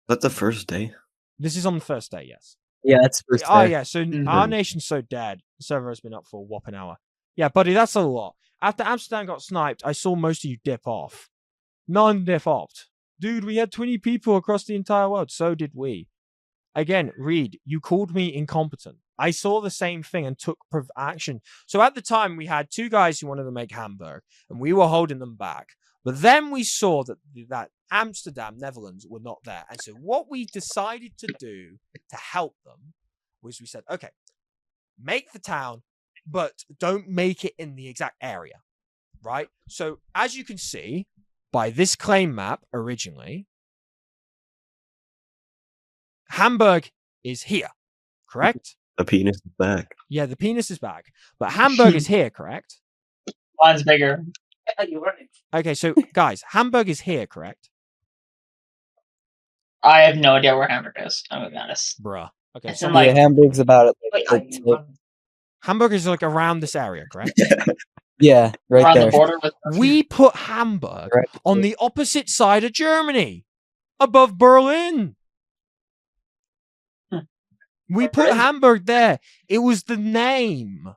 that the first day? This is on the first day, yes. Yeah, it's first day. Oh, yeah. So our nation's so dead. The server has been up for a whopping hour. Yeah, buddy, that's a lot. After Amsterdam got sniped, I saw most of you dip off. None dip off. Dude, we had 20 people across the entire world. So did we. Again, Reed, you called me incompetent. I saw the same thing and took action. So at the time, we had 2 guys who wanted to make Hamburg, and we were holding them back. But then we saw that Amsterdam, Netherlands, were not there. And so what we decided to do to help them was we said, okay, make the town, but don't make it in the exact area, right? So as you can see, by this claim map originally, Hamburg is here, correct? The penis is back. Yeah, the penis is back. But Hamburg is here, correct? Mine's bigger. Okay, so guys, Hamburg is here, correct? I have no idea where Hamburg is. I'm gonna be honest. Bruh. Okay, so Yeah, Hamburg's about it. Hamburg is like around this area, correct? Yeah, right around there. the border with We put Hamburg on the opposite side of Germany, above Berlin. We put Hamburg there. It was the name.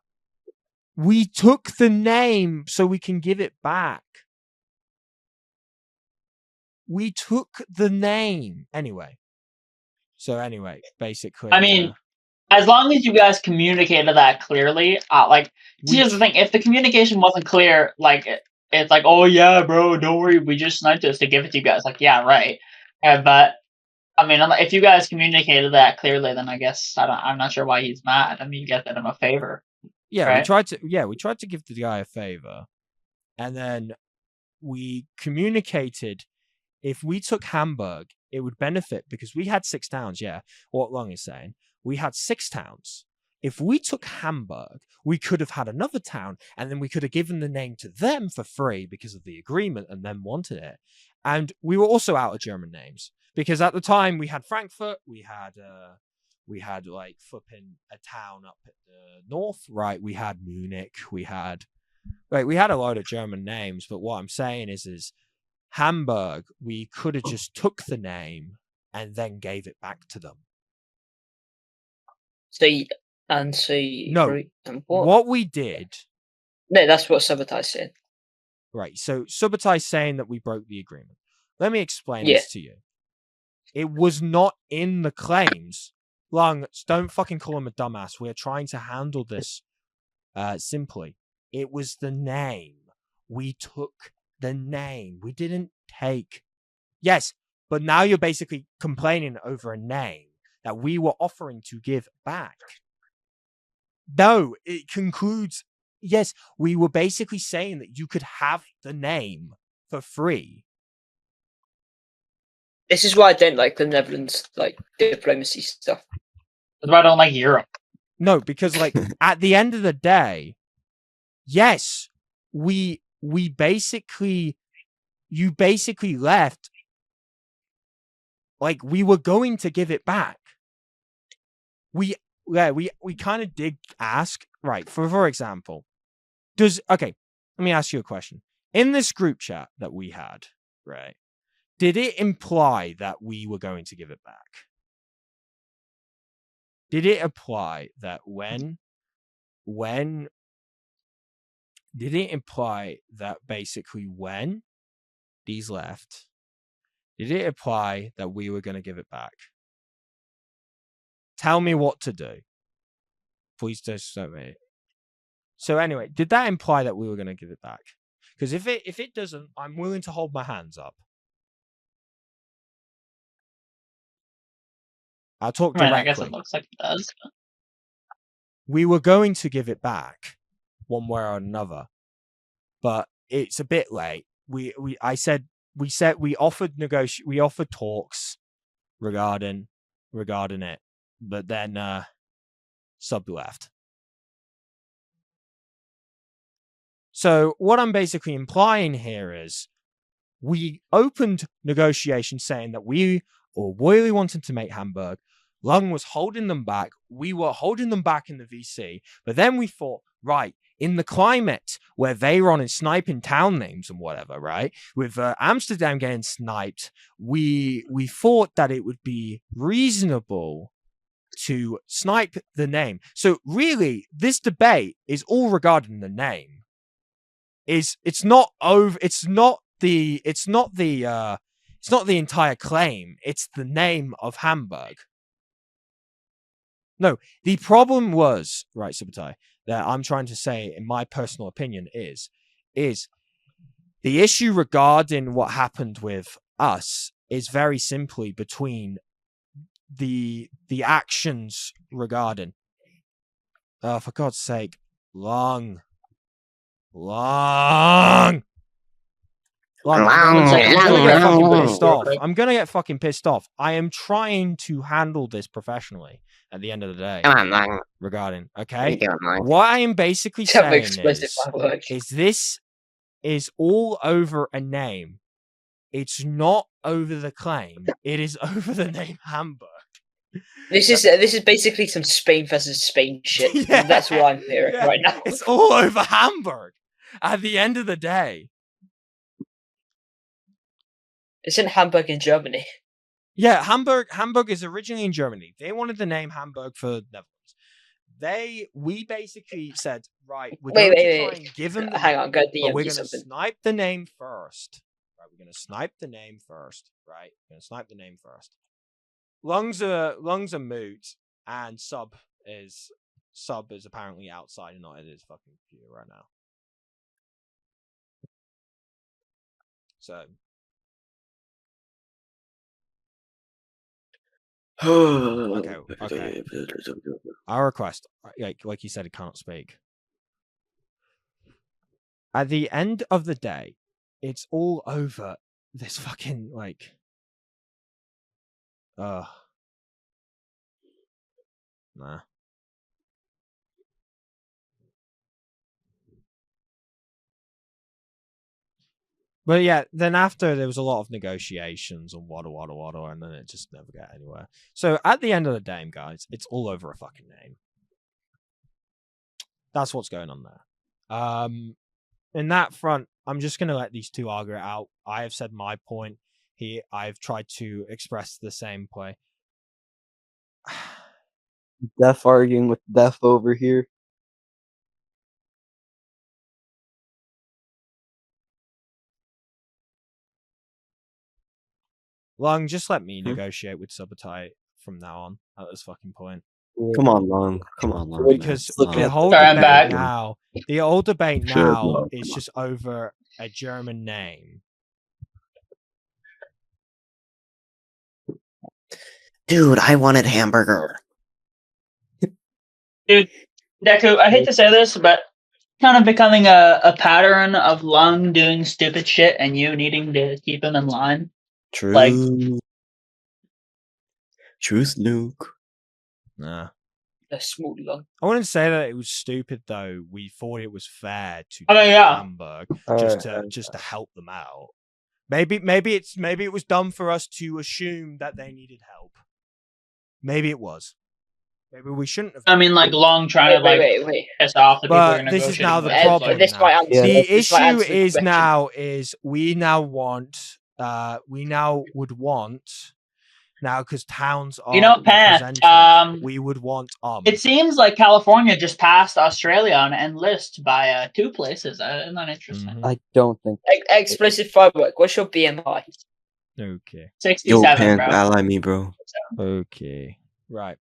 We took the name so we can give it back. We took the name. Anyway. So anyway, basically. I mean, as long as you guys communicated that clearly, here's the thing. If the communication wasn't clear, it's like, oh yeah, bro, don't worry, we just sniped this to give it to you guys. Like, yeah, right. But I mean, if you guys communicated that clearly, then I guess I'm not sure why he's mad. I mean, you guys did him a favor. Yeah, right? we tried to give the guy a favor, and then we communicated if we took Hamburg, it would benefit because we had 6 towns. Yeah, what Long is saying, we had 6 towns. If we took Hamburg, we could have had another town, and then we could have given the name to them for free because of the agreement, and then wanted it. And we were also out of German names because at the time we had Frankfurt, we had like flipping a town up at the north, right? We had Munich, we had a lot of German names. But what I'm saying is Hamburg, we could have just took the name and then gave it back to them. What we did. No, that's what Subotai said. Right. So Subotai saying that we broke the agreement. Let me explain this to you. It was not in the claims. Long, don't fucking call him a dumbass. We're trying to handle this simply. It was the name. We took the name. We didn't take. Yes, but now you're basically complaining over a name that we were offering to give back. No, it concludes. Yes, we were basically saying that you could have the name for free. This is why I don't like the Netherlands, diplomacy stuff. That's why I don't like Europe. No, because at the end of the day, yes, you basically left. We were going to give it back. We kind of did ask, right? For example, let me ask you a question. In this group chat that we had, right? Did it imply that we were going to give it back? Did it imply that when that basically when these left, did it imply that we were going to give it back? Tell me what to do. Please just tell me. So anyway, did that imply that we were going to give it back? Because if it doesn't, I'm willing to hold my hands up. I'll talk I mean, directly. I guess it looks like it does. We were going to give it back one way or another, but it's a bit late. We offered talks regarding it, but then sub left. So what I'm basically implying here is we opened negotiations saying that we were really wanting to make Hamburg. Lung was holding them back. We were holding them back in the VC. But then we thought, right, in the climate where they were on in sniping town names and whatever, right, with Amsterdam getting sniped, we thought that it would be reasonable to snipe the name. So really, this debate is all regarding the name. It's not the entire claim. It's the name of Hamburg. No, the problem was, right, Subotai, that I'm trying to say, in my personal opinion, is the issue regarding what happened with us is very simply between the actions regarding. For God's sake, Long. I'm gonna get fucking pissed off. I'm gonna get fucking pissed off. I am trying to handle this professionally at the end of the day. Regarding, okay? What I am basically saying is this is all over a name. It's not over the claim. It is over the name Hamburg. This is basically some Spain versus Spain shit. Yeah, that's what I'm hearing right now. It's all over Hamburg. At the end of the day. It's in Hamburg in Germany. Yeah, Hamburg is originally in Germany. They wanted the name Hamburg for Netherlands. We basically said, right, we're going to try and give them the hang on, go but we're going to snipe the name first. Right, we're going to snipe the name first. Right, we're going to snipe the name first. Lungs are moot, and sub is apparently outside and not at his fucking computer right now. So okay. Our request, like you said, it cannot speak. At the end of the day, it's all over this fucking nah. But yeah, then after there was a lot of negotiations and wada, and then it just never got anywhere. So at the end of the day, guys, it's all over a fucking name. That's what's going on there. In that front, I'm just going to let these two argue it out. I have said my point here. I've tried to express the same play. Deaf arguing with Deaf over here. Long, just let me negotiate with Subotai from now on at this fucking point. Come on, Long. Because the whole debate now is just over a German name. Dude, I wanted hamburger. Dude, Deku, I hate to say this, but kind of becoming a pattern of Lung doing stupid shit and you needing to keep him in line. True. Truth, Luke. Nah. A small Lung. I wouldn't say that it was stupid though. We thought it was fair to Hamburg just to help them out. Maybe it was dumb for us to assume that they needed help. Maybe it was. Maybe we shouldn't have. I mean, Long trying to piss off the people but you're this is now the negotiating problem. with. The issue is now we now would want Now, because towns are Pat, represented, we would want It seems like California just passed Australia on end list by 2 places. Isn't that interesting? Mhm. I don't think. Explosive firework. What's your BMI? Okay. 67, Yo, Pan, bro. ally me, bro. Okay. Right.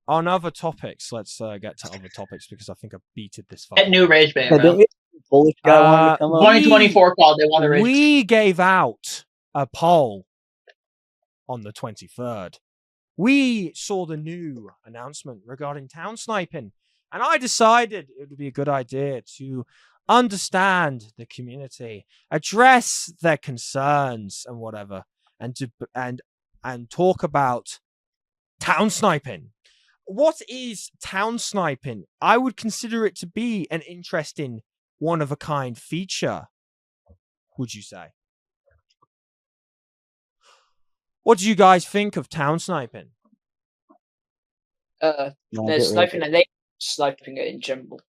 On other topics, let's get to other topics because I think I beated this. Get new Rage Bay, Yeah, bro. didn't we- Polish guy wanted to come up. 2024 called. They want to Rage Bay. We gave out a poll on the 23rd. We saw the new announcement regarding town sniping, and I decided it would be a good idea to understand the community, address their concerns and whatever, and talk about town sniping. What is town sniping? I would consider it to be an interesting one-of-a-kind feature. Would you say? What do you guys think of town sniping? No, There's sniping and they sniping it in general.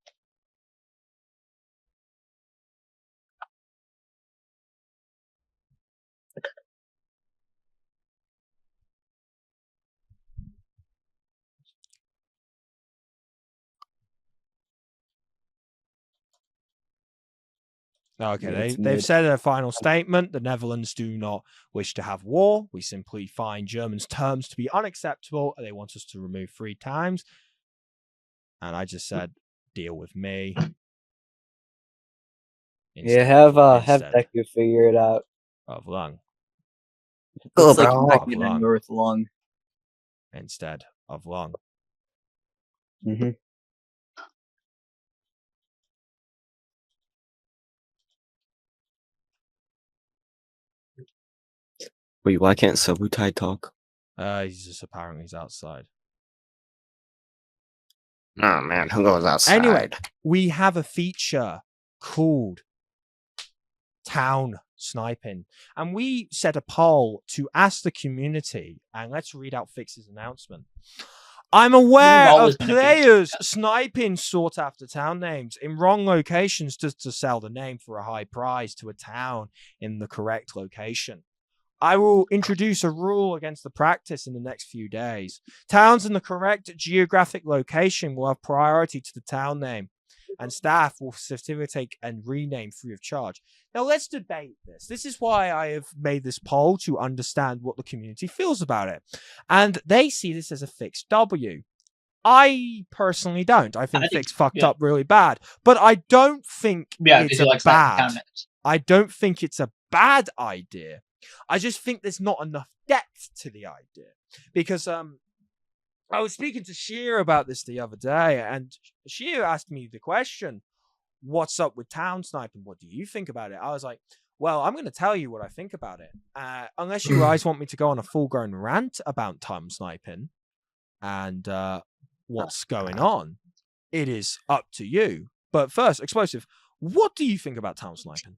Okay, they've said a final statement. The Netherlands do not wish to have war. We simply find Germans' terms to be unacceptable, and they want us to remove 3 times. And I just said, deal with me. Yeah, have Deku figure it out. Of Lung. It's like bro. second and North Lung. Instead of Lung. Mm-hmm. Wait, why can't Subutai talk? He's just apparently outside. Oh man, who goes outside? Anyway, we have a feature called Town Sniping, and we set a poll to ask the community, and let's read out Fix's announcement. I'm aware of players sniping sought after town names in wrong locations just to sell the name for a high price to a town in the correct location. I will introduce a rule against the practice in the next few days. Towns in the correct geographic location will have priority to the town name, and staff will facilitate and rename free of charge. Now, let's debate this. This is why I have made this poll, to understand what the community feels about it. And they see this as a fixed W. I personally don't. I think Fix fucked up really bad. But I don't think it's bad. I don't think it's a bad idea. I just think there's not enough depth to the idea. Because I was speaking to Sheer about this the other day, and Sheer asked me the question, what's up with town sniping? What do you think about it? I was like, well, I'm going to tell you what I think about it. Unless you guys want me to go on a full-grown rant about town sniping and what's going on, it is up to you. But first, Explosive, what do you think about town sniping?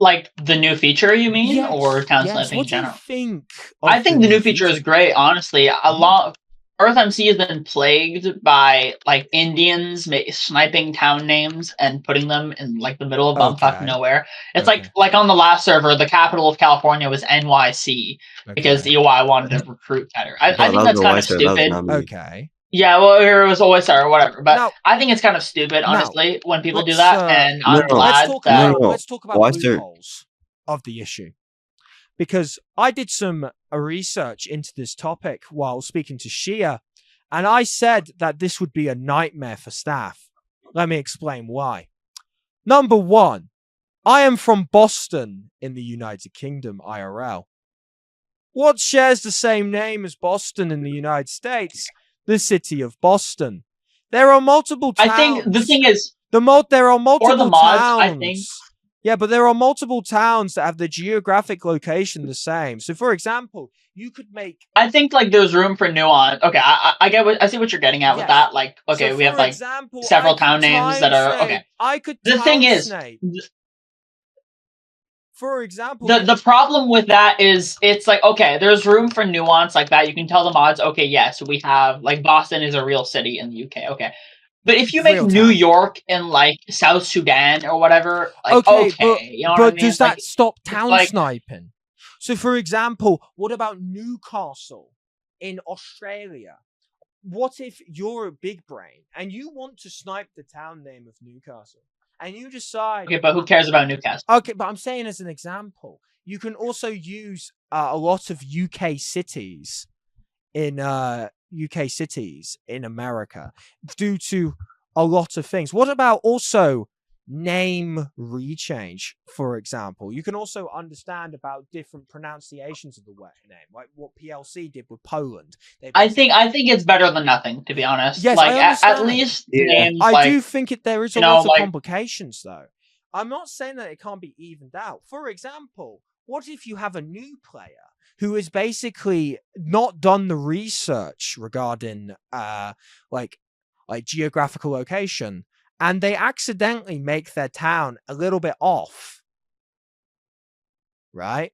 Like the new feature, you mean, yes, or town sniping in general? What do you think? I think the new feature is great. Honestly, Earth MC has been plagued by like Indians sniping town names and putting them in like the middle of bumfuck nowhere. It's like on the last server, the capital of California was NYC because the UI wanted to recruit better. I think that's kind of stupid. Okay. Yeah, well, it was always or whatever, but I think it's kind of stupid, honestly, when people do that. And I'm glad let's talk about loopholes of the issue, because I did some research into this topic while speaking to Shia, and I said that this would be a nightmare for staff. Let me explain why. Number one, I am from Boston in the United Kingdom, IRL. What shares the same name as Boston in the United States? The city of Boston. There are multiple towns. I think the thing is, there are multiple or the mods, towns. I think. Yeah, but there are multiple towns that have the geographic location the same. So, for example, you could make. I think like there's room for nuance. Okay, I get I see what you're getting at with that. Like, okay, so we have like example, several town names that are okay. I could. The thing is. For example, the problem with that is it's like, okay, there's room for nuance like that. You can tell the mods, okay, yes, we have like Boston is a real city in the UK, okay. But if you make New York in like South Sudan or whatever, like, okay, but, you know but what I mean? Does that stop town sniping? So, for example, what about Newcastle in Australia? What if you're a big brain and you want to snipe the town name of Newcastle, and you decide? Okay, but who cares about Newcastle? Okay, but I'm saying as an example, you can also use a lot of UK cities in America due to a lot of things. What about also name rechange, for example? You can also understand about different pronunciations of the name, like what PLC did with Poland. I think it's better than nothing, to be honest. Yes, like I understand. at least Yeah. names. I do think there is a lot of like, complications, though. I'm not saying that it can't be evened out. For example, what if you have a new player who has basically not done the research regarding like geographical location, and they accidentally make their town a little bit off, right?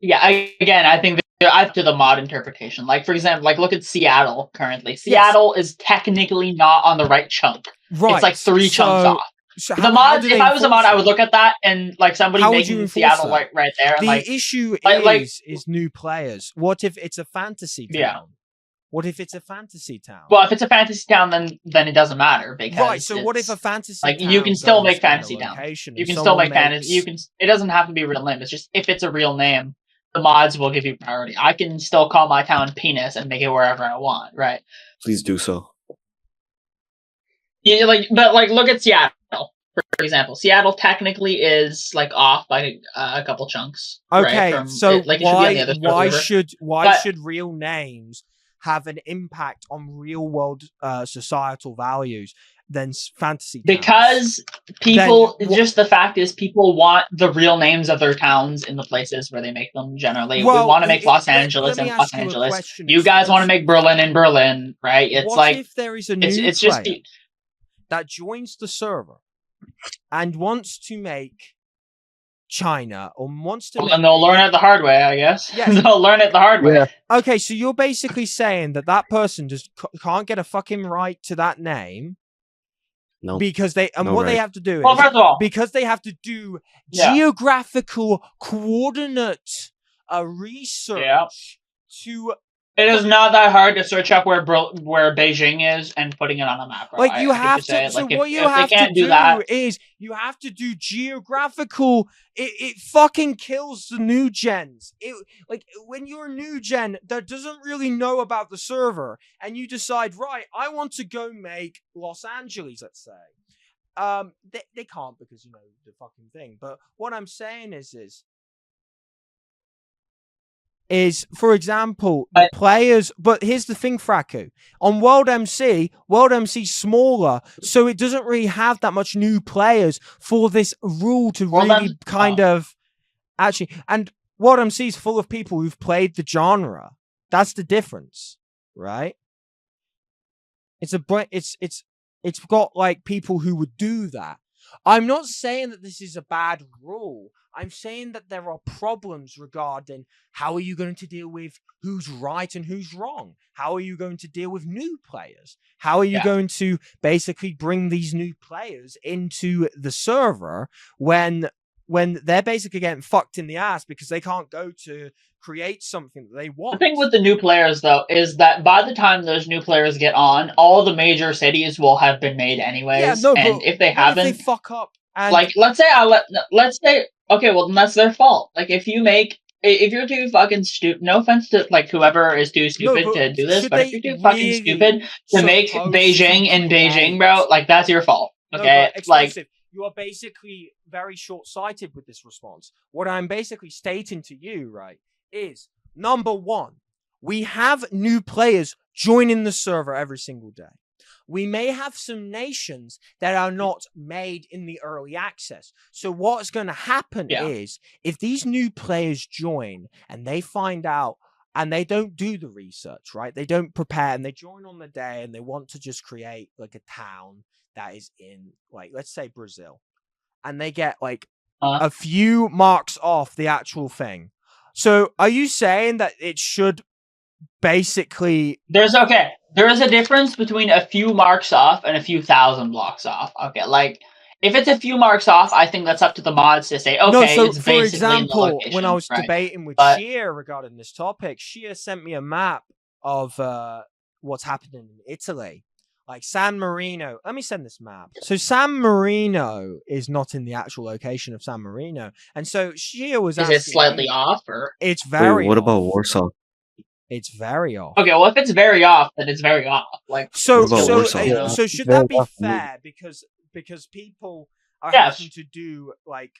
Yeah, I think they're up to the mod interpretation. Like, for example, like look at Seattle currently. Seattle is technically not on the right chunk. Right. It's like 3 chunks off. So The mod, if I was a mod, I would look at that and like somebody How would you making enforce Seattle that? right there. And, The like, issue like- is new players. What if it's a fantasy town? Yeah. What if it's a fantasy town? well, if it's a fantasy town, then it doesn't matter because Right, so what if it's- a fantasy like town you can still goes make in a fantasy towns. location You and can still someone make fantasy. You can. It doesn't have to be a real name. It's just if it's a real name, the mods will give you priority. I can still call my town Penis and make it wherever I want. Right. Please do so. Yeah, but look at Seattle, for example. Seattle technically is like off by a couple chunks. Okay, right, so it should be on the other side of the river. why But- should real names have an impact on real world societal values than fantasy towns? Because people, Then wha- just the fact is, people want the real names of their towns in the places where they make them. Generally, Well, we want to make Los let Angeles me in ask Los you a Angeles. question You guys instead. want to make Berlin in Berlin, right? It's What like if there is a new it's player just that joins the server and wants to make China or wants to and they'll learn it the hard way, I guess. Yes. They'll learn it the hard way. Yeah. Okay, so you're basically saying that that person just can't get a fucking right to that name No. because they No what they right. have to do Well, is first of all, because they have to do Yeah. geographical coordinate research to it is not that hard to search up where Beijing is and putting it on a map. Bro. like you I hate have say to. it. So Like, what if you they have to can't do that, is you have to do geographical. It fucking kills the new gens. Like when you're a new gen that doesn't really know about the server, and you decide, right, I want to go make Los Angeles, let's say. They can't because you know the fucking thing. But what I'm saying is, for example, the players. But here's the thing, Fraku. On World MC's smaller, so it doesn't really have that much new players for this rule to really kind of actually. And World MC is full of people who've played the genre. That's the difference, right? It's got like people who would do that. I'm not saying that this is a bad rule. I'm saying that there are problems regarding how are you going to deal with who's right and who's wrong? How are you going to deal with new players? How are you going to basically bring these new players into the server when they're basically getting fucked in the ass because they can't go to create something that they want? The thing with the new players, though, is that by the time those new players get on, all the major cities will have been made anyways. Yeah, no, and but if they what haven't, if they fuck up? And like, let's say, okay, well, then that's their fault. Like, if you're too fucking stupid, no offense to, like, whoever is too stupid but to do this, should but if they you're too fucking really stupid to make supposed Beijing to in Beijing, create- bro, like, that's your fault. No, Okay? but Like, Explosive, you are basically very short-sighted with this response. What I'm basically stating to you, right, is number one, we have new players joining the server every single day. We may have some nations that are not made in the early access. So what's going to happen is if these new players join and they find out and they don't do the research, right? They don't prepare and they join on the day and they want to just create like a town that is in, like, let's say Brazil. And they get like a few marks off the actual thing. So are you saying that it should basically... there is a difference between a few marks off and a few thousand blocks off. Okay, like, If it's a few marks off, I think that's up to the mods to say, okay, No, so it's for basically example, in the location, when I was right? debating with But- Shia regarding this topic, Shia sent me a map of what's happening in Italy. Like San Marino. Let me send this map. So San Marino is not in the actual location of San Marino. And so Shia was Is asking it slightly me, off, or? It's very Wait, what about off. Warsaw? It's very off. Okay, well, if it's very off, then it's very off. Like, So What about Warsaw? so should Very that be off, indeed. fair? Because people are Yes. having to do like,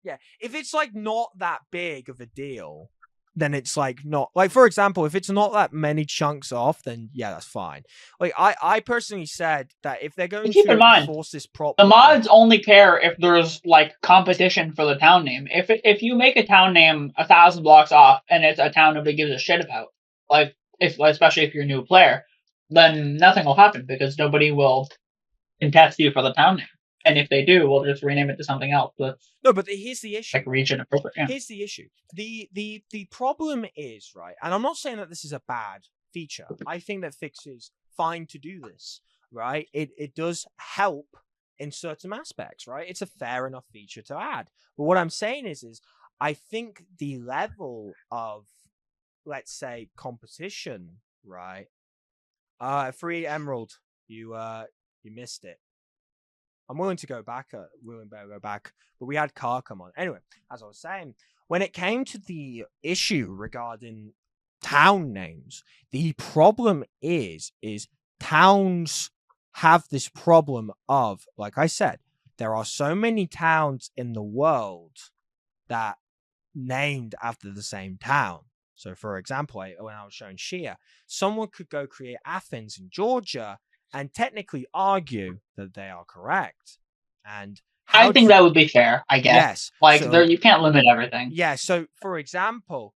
yeah, if it's like not that big of a deal, then it's like not like, for example, if it's not that many chunks off, then yeah, that's fine. Like I personally said that if they're going keep to in mind, enforce this properly, the mods only care if there's like competition for the town name. If you make a town name 1,000 blocks off and it's a town nobody gives a shit about, like especially if you're a new player, then nothing will happen because nobody will contest you for the town name. And if they do, we'll just rename it to something else. That's no, but here's the issue. like region appropriate. Yeah. Here's the issue. The problem is, right, and I'm not saying that this is a bad feature. I think that Fix is fine to do this, right? It does help in certain aspects, right? It's a fair enough feature to add. But what I'm saying is I think the level of, let's say, competition, right? Free Emerald, you missed it. I'm willing to go back, but we had Car come on. Anyway, as I was saying, when it came to the issue regarding town names, the problem is towns have this problem of, like I said, there are so many towns in the world that named after the same town. So, for example, when I was showing Shia, someone could go create Athens in Georgia and technically argue that they are correct. And I think that would be fair, I guess. Yes. Like, so, you can't limit everything. Yeah, so, for example,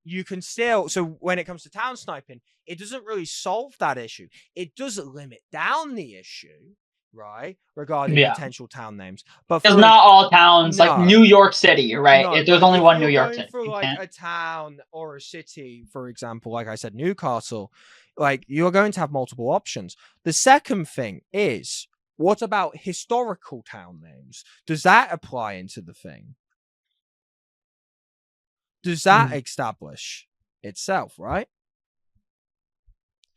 you can still... So, when it comes to town sniping, it doesn't really solve that issue. It does limit down the issue, right, regarding potential town names. But because not all towns, like New York City, right? No, there's only one New York City. For like a town or a city, for example, like I said, Newcastle, like you're going to have multiple options. The second thing is, what about historical town names? Does that apply into the thing? Does that establish itself, right?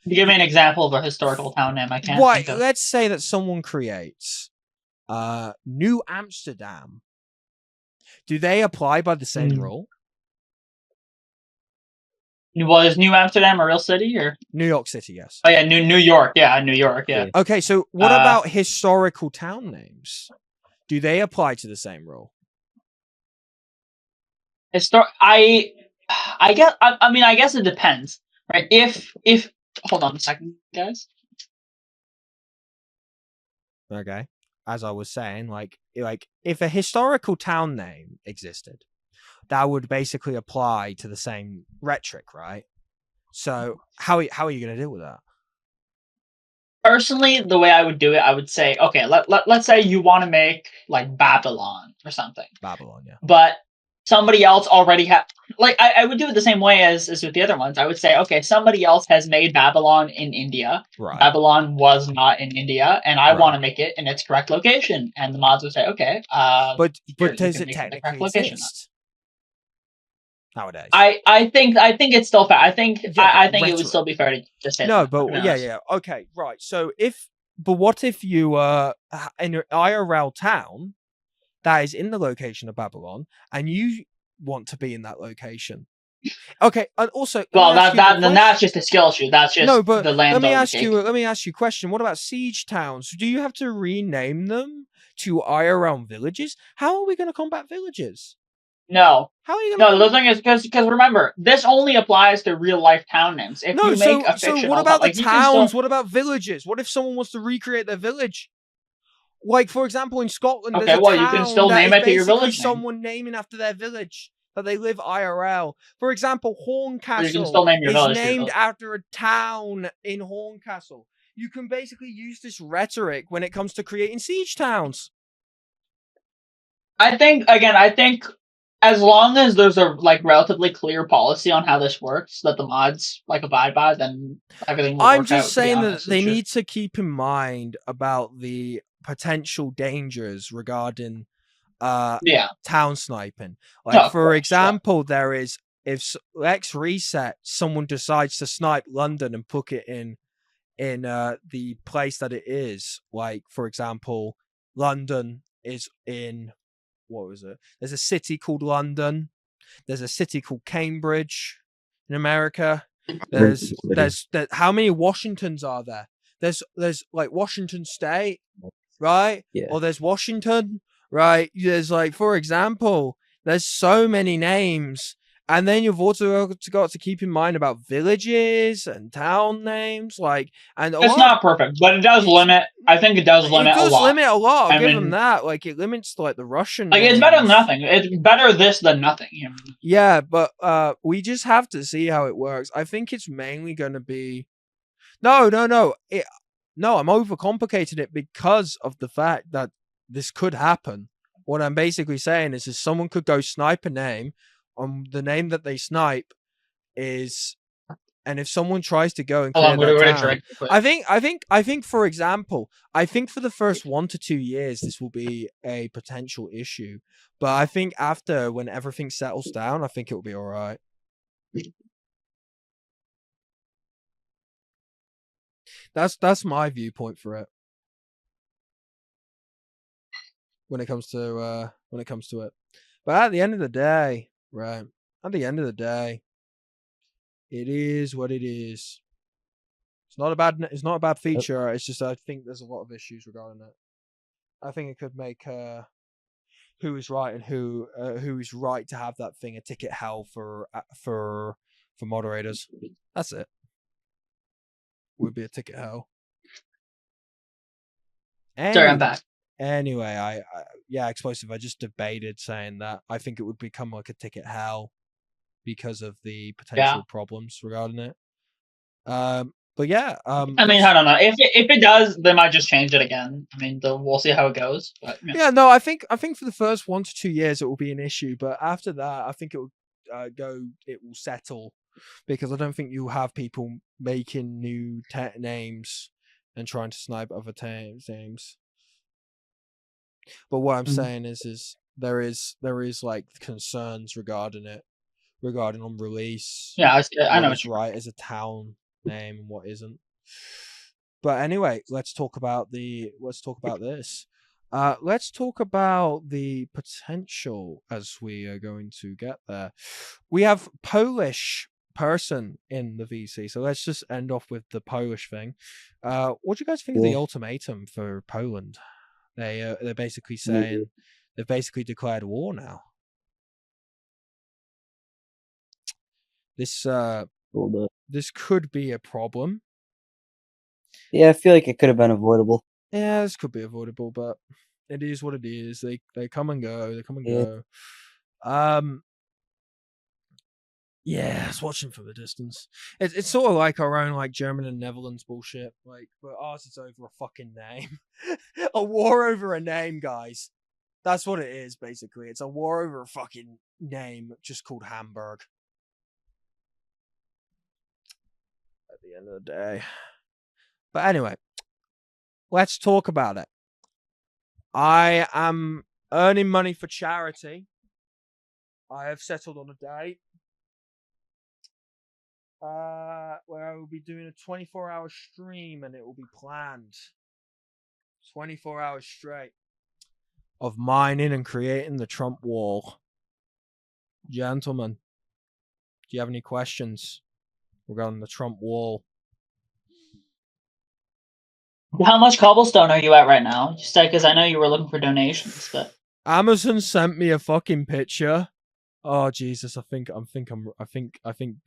Give me an example of a historical town name. I can't think of. Let's say that someone creates New Amsterdam. Do they apply by the same rule? Was New Amsterdam a real city or New York City? Yes. Oh yeah, New York. Yeah, New York. Yeah. Okay, so what about historical town names? Do they apply to the same rule? I guess. I mean, I guess it depends, right? If hold on a second, guys. Okay, as I was saying, like if a historical town name existed, that would basically apply to the same rhetoric, right? So how are you going to deal with that? Personally, the way I would do it, I would say, okay, let's say you want to make like Babylon or something. Babylon, yeah. But somebody else already had, like, I would do it the same way as with the other ones. I would say, okay, somebody else has made Babylon in India. Right. Babylon was not in India, and I want to make it in its correct location. And the mods would say, okay, but does it make technically exist nowadays? I think it's still fair. I think Yeah, it would still be fair to just say no, that, but yeah, okay, right. So what if you in an IRL town that is in the location of Babylon, and you want to be in that location? Okay, and also, well, that's just a skill issue. That's just the land. Let me ask you a question. What about siege towns? Do you have to rename them to IRL villages? How are we going to combat villages? No. How are you going to? No, the thing is because remember, this only applies to real life town names. If you make a fictional, so what about the towns? Still... What about villages? What if someone wants to recreate their village? Like, for example, in Scotland, okay, there's a well, town you can still that name is it to your village. Someone naming after their village that they live IRL. For example, Horncastle you can still name your is village named after a town in Horncastle. You can basically use this rhetoric when it comes to creating siege towns. I think as long as there's a relatively clear policy on how this works that the mods abide by, then everything will work out. I'm just saying that honest, they need to keep in mind about the potential dangers regarding town sniping. Like, for example, there is, if Lex Reset, someone decides to snipe London and put it in the place that it is. Like, for example, London is in, what was it? There's a city called London. There's a city called Cambridge in America. There's how many Washingtons are there? There's like Washington State, right? Yeah. Or there's Washington, right? There's like, for example, there's so many names. And then you've also got to keep in mind about villages and town names, and it's not perfect, but it does limit. I think it does limit a lot. It does limit a lot. I'll give them that. Like, it limits the Russian. It's better than nothing. It's better this than nothing. You know? Yeah, but we just have to see how it works. I think it's mainly going to be. No. I'm overcomplicating it because of the fact that this could happen. What I'm basically saying is someone could go snipe a name. The name that they snipe is, and if someone tries to go and clear that town, I think, for example, I think for the first 1 to 2 years this will be a potential issue, but I think after, when everything settles down, I think it will be all right. That's my viewpoint for it. When it comes to it, but at the end of the day. Right. At the end of the day, it is what it is. It's not a bad feature. It's just, I think there's a lot of issues regarding it. I think it could make who is right and who is right to have that thing a ticket hell for moderators. That's it. Would be a ticket hell. Sorry, I'm back. Anyway, Explosive, I just debated saying that I think it would become like a ticket hell because of the potential problems regarding it. But yeah, I mean, I don't know. If it does, they might just change it again. I mean, we'll see how it goes. But, no, I think for the first 1 to 2 years it will be an issue, but after that, I think it will it will settle, because I don't think you'll have people making new names and trying to snipe other names. But what I'm saying is there is like concerns regarding on release. Yeah, I know what's right as a town name and what isn't. But anyway, let's talk about this. Let's talk about the potential as we are going to get there. We have Polish person in the VC, so let's just end off with the Polish thing. What do you guys think of the ultimatum for Poland? They're basically saying they've basically declared war now. This could be a problem. Yeah, I feel like it could have been avoidable. Yeah, this could be avoidable, but it is what it is. They come and go. They come and go. Yeah, I was watching from the distance. It's sort of like our own like German and Netherlands bullshit. Like, but ours is over a fucking name. A war over a name, guys. That's what it is, basically. It's a war over a fucking name just called Hamburg. At the end of the day. But anyway, let's talk about it. I am earning money for charity. I have settled on a date. Where I will be doing a 24-hour stream, and it will be planned 24 hours straight of mining and creating the Trump wall. Gentlemen, do you have any questions regarding the Trump wall? How much cobblestone are you at right now? Just because I know you were looking for donations, but Amazon sent me a fucking picture. Oh Jesus, I think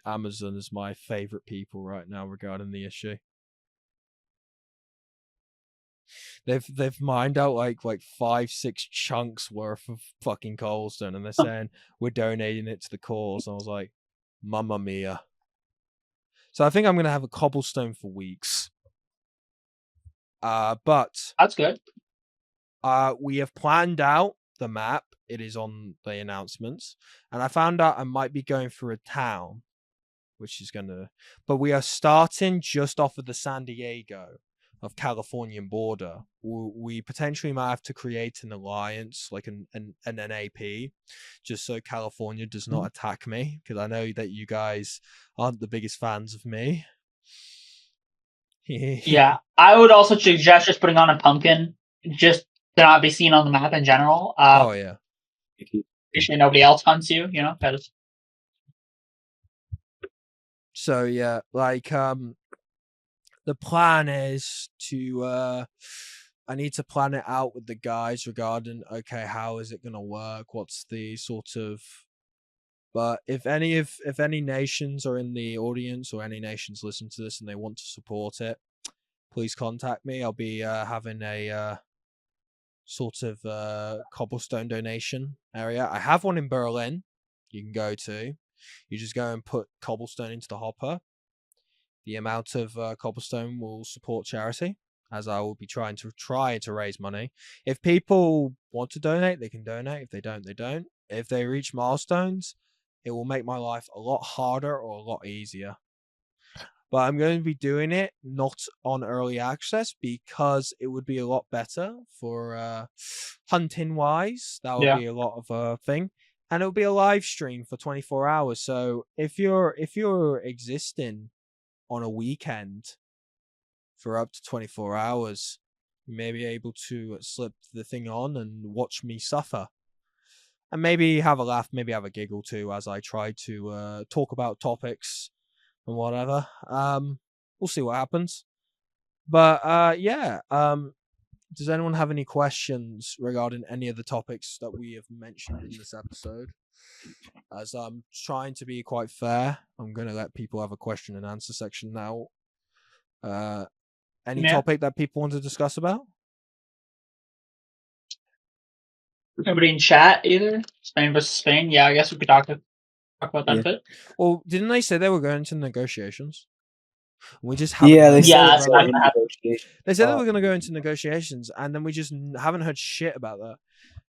Amazon is my favorite people right now regarding the issue. They've mined out like 5-6 chunks worth of fucking cobblestone, and they're saying we're donating it to the cause. And I was like, mamma mia. So I think I'm gonna have a cobblestone for weeks. But that's good. We have planned out the map it is on the announcements. And I found out I might be going through a town, which is but we are starting just off of the San Diego of Californian border. We potentially might have to create an alliance, like an NAP, just so California does not attack me, because I know that you guys aren't the biggest fans of me. Yeah, I would also suggest just putting on a pumpkin, just to not be seen on the map in general. Oh yeah. Usually nobody else hunts you, you know. So yeah, like the plan is to I need to plan it out with the guys regarding, okay, how is it gonna work? What's the sort of, but if any nations are in the audience or any nations listen to this and they want to support it, please contact me. I'll be having a sort of cobblestone donation area. I have one in Berlin you can go to. You just go and put cobblestone into the hopper. The amount of cobblestone will support charity, as I will be trying to raise money. If people want to donate, they can donate. If they don't, they don't. If they reach milestones, it will make my life a lot harder or a lot easier. But I'm going to be doing it not on early access, because it would be a lot better for hunting wise. That would be a lot of a thing. And it'll be a live stream for 24 hours. So if you're existing on a weekend for up to 24 hours, you may be able to slip the thing on and watch me suffer. And maybe have a laugh, maybe have a giggle too, as I try to talk about topics and whatever. We'll see what happens. But yeah, does anyone have any questions regarding any of the topics that we have mentioned in this episode? As I'm trying to be quite fair, I'm going to let people have a question and answer section now. Any topic that people want to discuss about? Nobody in chat either? Spain versus Spain? Yeah, I guess we could talk about that a bit. Well, didn't they say they were going to negotiations? We just haven't they said they said they were going to go into negotiations, and then we just haven't heard shit about that.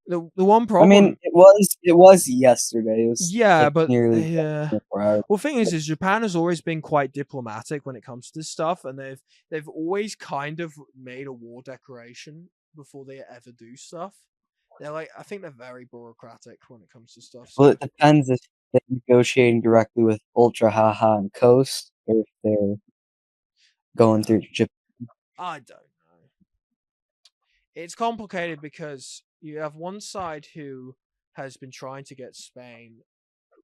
The one problem, I mean, it was yesterday. It was but nearly well, the thing is Japan has always been quite diplomatic when it comes to this stuff, and they've always kind of made a war declaration before they ever do stuff. They're like, I think they're very bureaucratic when it comes to stuff. So. Well, it depends if they're negotiating directly with Ultra Haha and Coast, or if they're going through Japan. I don't know. It's complicated because you have one side who has been trying to get Spain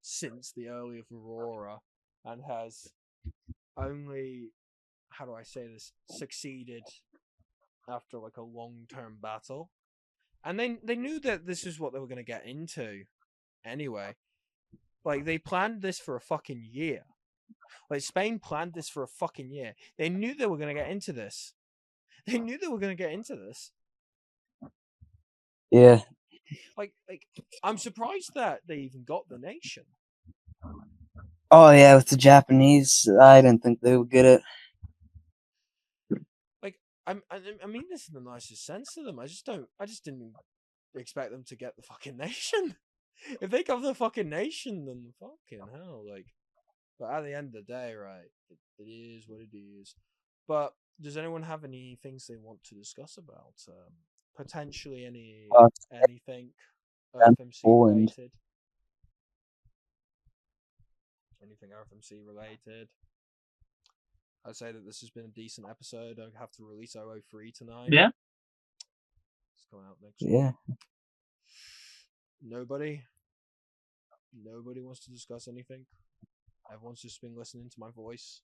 since the early of Aurora and has only, how do I say this, succeeded after like a long-term battle. And they knew that this is what they were going to get into anyway. Like, they planned this for a fucking year. Like, Spain planned this for a fucking year. They knew they were going to get into this. Yeah. Like, I'm surprised that they even got the nation. Oh yeah, with the Japanese, I didn't think they would get it. Like, I mean this in the nicest sense to them. I just didn't expect them to get the fucking nation. If they got the fucking nation, then fucking hell, like. But at the end of the day, right, it is what it is. But does anyone have any things they want to discuss about? Potentially anything RFMC related? Anything RFMC related? I'd say that this has been a decent episode. I have to release 003 tonight. Yeah. It's coming out next week. Nobody wants to discuss anything. Everyone's just been listening to my voice.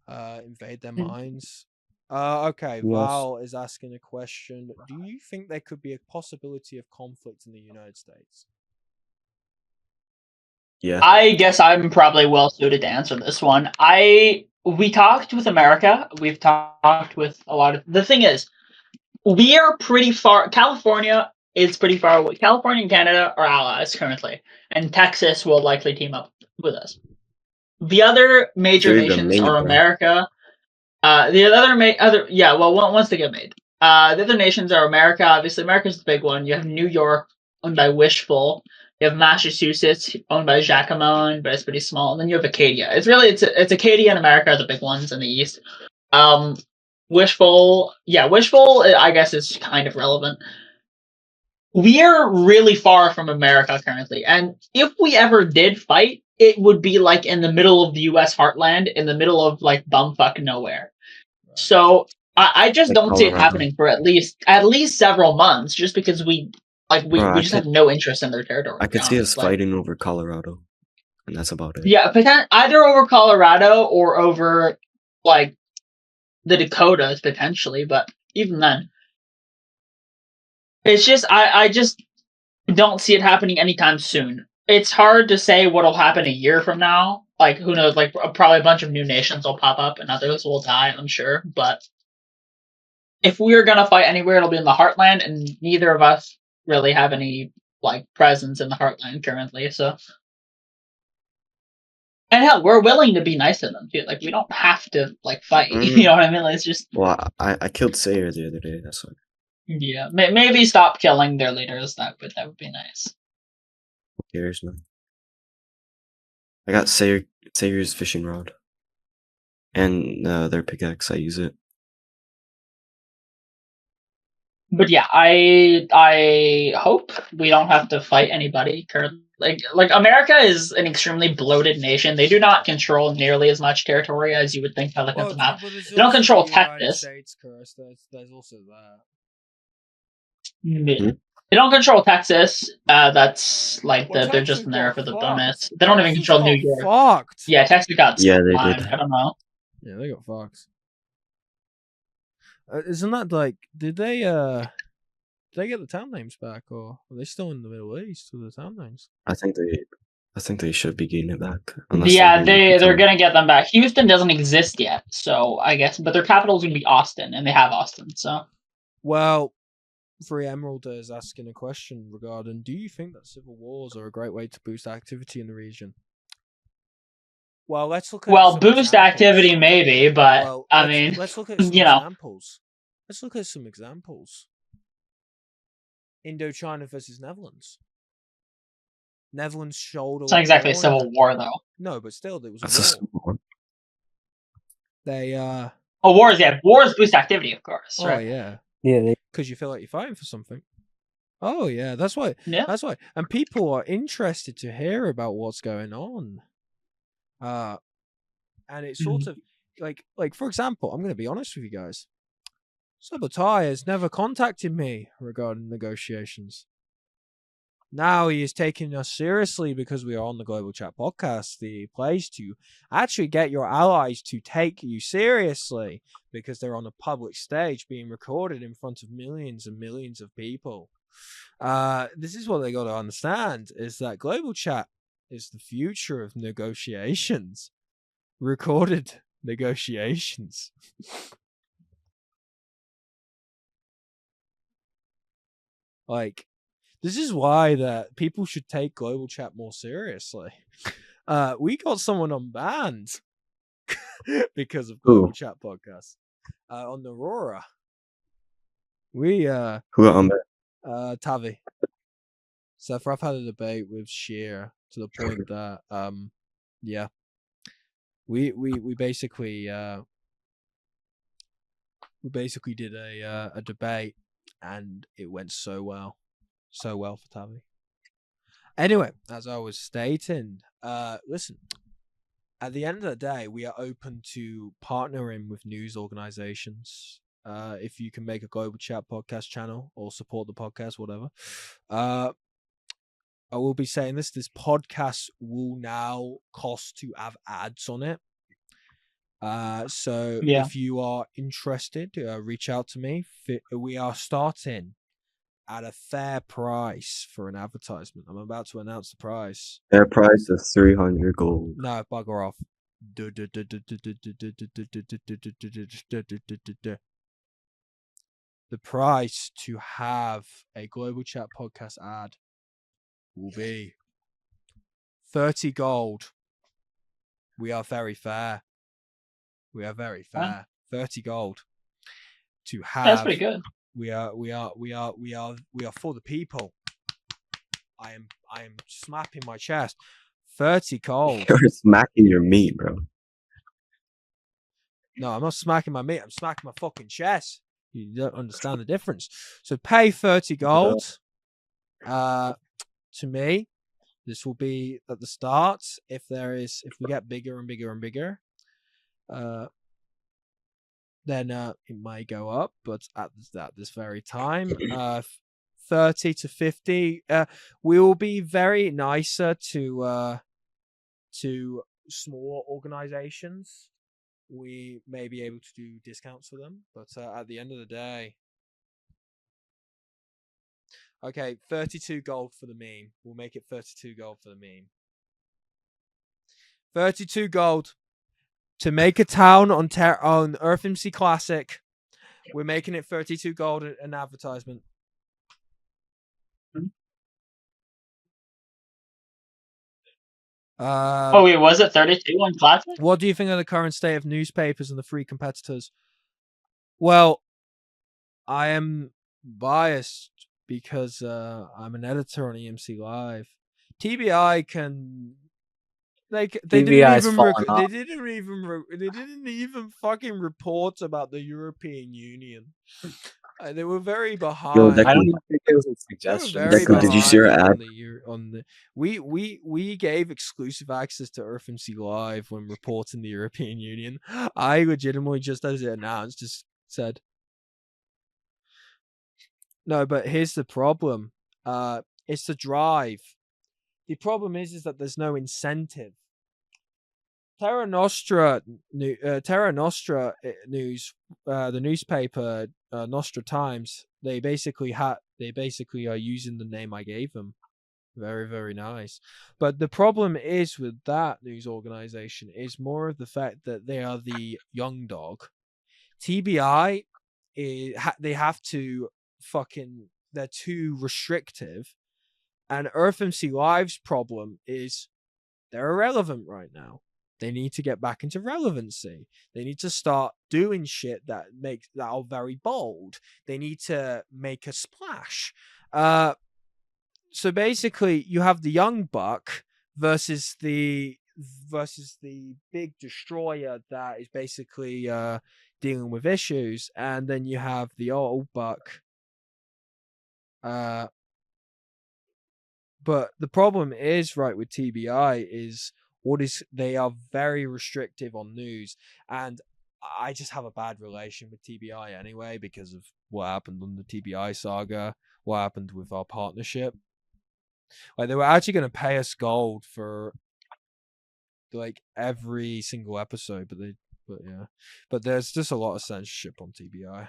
Invade their minds. Okay, yes. Val is asking a question. Do you think there could be a possibility of conflict in the United States? Yeah. I guess I'm probably well suited to answer this one. We talked with America. We've talked with a lot of... The thing is, we are pretty far... California is pretty far away. California and Canada are allies currently. And Texas will likely team up with us. The other major nations are America. Once they get made. The other nations are America. Obviously, America's the big one. You have New York, owned by Wishful. You have Massachusetts, owned by Jacquemont, but it's pretty small. And then you have Acadia. It's Acadia and America are the big ones in the East. Wishful, I guess is kind of relevant. We're really far from America currently, and if we ever did fight, it would be like in the middle of the U.S. heartland, in the middle of like bumfuck nowhere. So I just Like don't see it Colorado. happening for at least several months, just because we Bro, just have no interest in their territory. I to be could see us honest. Like, fighting over Colorado, and that's about it. yeah, either over Colorado or over like the Dakotas potentially, but even then, it's just I just don't see it happening anytime soon. It's hard to say what'll happen a year from now. Like, who knows? Like, probably a bunch of new nations will pop up and others will die, I'm sure. But if we're gonna fight anywhere, it'll be in the Heartland, and neither of us really have any like presence in the Heartland currently. So, and hell, we're willing to be nice to them too. Like, we don't have to like fight. You know what I mean? Like, it's just Well, I killed Sayer the other day. That's why. yeah. Maybe stop killing their leaders. That would be nice. Who cares, man? I got Sayer's fishing rod, and their pickaxe. I use it. But yeah, I hope we don't have to fight anybody currently. Like America is an extremely bloated nation. They do not control nearly as much territory as you would think by looking at the map. They don't control Texas. States, Chris. There's also that. Yeah. They don't control Texas. That's like they're Texas just in there got for the fucked. bonus. They don't even Texas control New got York. Fucked. Yeah, Texas got Yeah, they fine. did. I don't know. Yeah, they got fucked. Isn't that like? Did they get the town names back, or are they still in the Middle East with the town names? I think they should be getting it back. Yeah, they're gonna get them back. Houston doesn't exist yet, so I guess, but their capital is gonna be Austin, and they have Austin. So, well, Free Emerald is asking a question regarding: do you think that civil wars are a great way to boost activity in the region? Well, let's look at boost examples. activity maybe, but Well, I mean, let's look at some you know. examples. Let's look at some examples. Indochina versus Netherlands. Netherlands shoulder. It's not exactly a civil war, though. No, but still, there was That's a a war. simple one. They Wars boost activity, of course. Oh right? yeah. Yeah, Because you feel like you're fighting for something. Oh yeah, that's why. Yeah. That's why. And people are interested to hear about what's going on. And it's sort of like for example, I'm going to be honest with you guys. Sabotai has never contacted me regarding negotiations. Now he is taking us seriously because we are on the Global Chat podcast, the place to actually get your allies to take you seriously because they're on a public stage being recorded in front of millions and millions of people. This is what they got to understand, is that Global Chat is the future of negotiations. Recorded negotiations. Like, this is why that people should take Global Chat more seriously. We got someone unbanned because of Global Chat podcast on Aurora. We Who got unbanned? Tavi. So I've had a debate with Sheer to the point that yeah, we basically did a debate and it went so well for Tavi. Anyway, as I was stating, listen, at the end of the day, we are open to partnering with news organizations. If you can make a Global Chat podcast channel or support the podcast, whatever. I will be saying this podcast will now cost to have ads on it. So if you are interested, reach out to me. We are starting at a fair price for an advertisement. I'm about to announce the price. Fair price of 300 gold. No, bugger off. The price to have a Global Chat podcast ad will be 30 gold. We are very fair. 30 gold to have. That's pretty good. We are for the people. I am slapping my chest. 30 gold. You're smacking your meat, bro. No, I'm not smacking my meat. I'm smacking my fucking chest. You don't understand the difference. So pay 30 gold. To me, this will be at the start. If we get bigger and bigger and bigger, then it may go up. But at this very time, 30 to 50, we will be very nicer to small organizations. We may be able to do discounts for them, but at the end of the day, okay, 32 gold for the meme. We'll make it 32 gold for the meme. 32 gold to make a town on Earth MC Classic. We're making it 32 gold an advertisement. Oh wait, was it 32 on Classic? What do you think of the current state of newspapers and the free competitors? Well, I am biased because I'm an editor on EMC Live. TBI can they TBI's didn't even fucking report about the European Union. They were very behind. Yo, I don't Deku, even think it was a They were suggestion. very Deku, did you see our behind ad? We gave exclusive access to Earth MC Live when reporting the European Union. I legitimately, just as it announced, just said no. But here's the problem. It's the drive. The problem is that there's no incentive. Terra Nostra news, the newspaper Nostra Times. They basically are using the name I gave them. Very, very nice. But the problem is with that news organization is more of the fact that they are the young dog. TBI, they have to they're too restrictive. And Earth MC Live's problem is they're irrelevant right now. They need to get back into relevancy. They need to start doing shit that are very bold. They need to make a splash. So basically, you have the young buck versus the big destroyer that is basically dealing with issues, and then you have the old buck. But the problem is, right, with TBI is they are very restrictive on news, and I just have a bad relation with TBI anyway because of what happened on the TBI saga, what happened with our partnership. Like, they were actually going to pay us gold for like every single episode, but there's just a lot of censorship on TBI.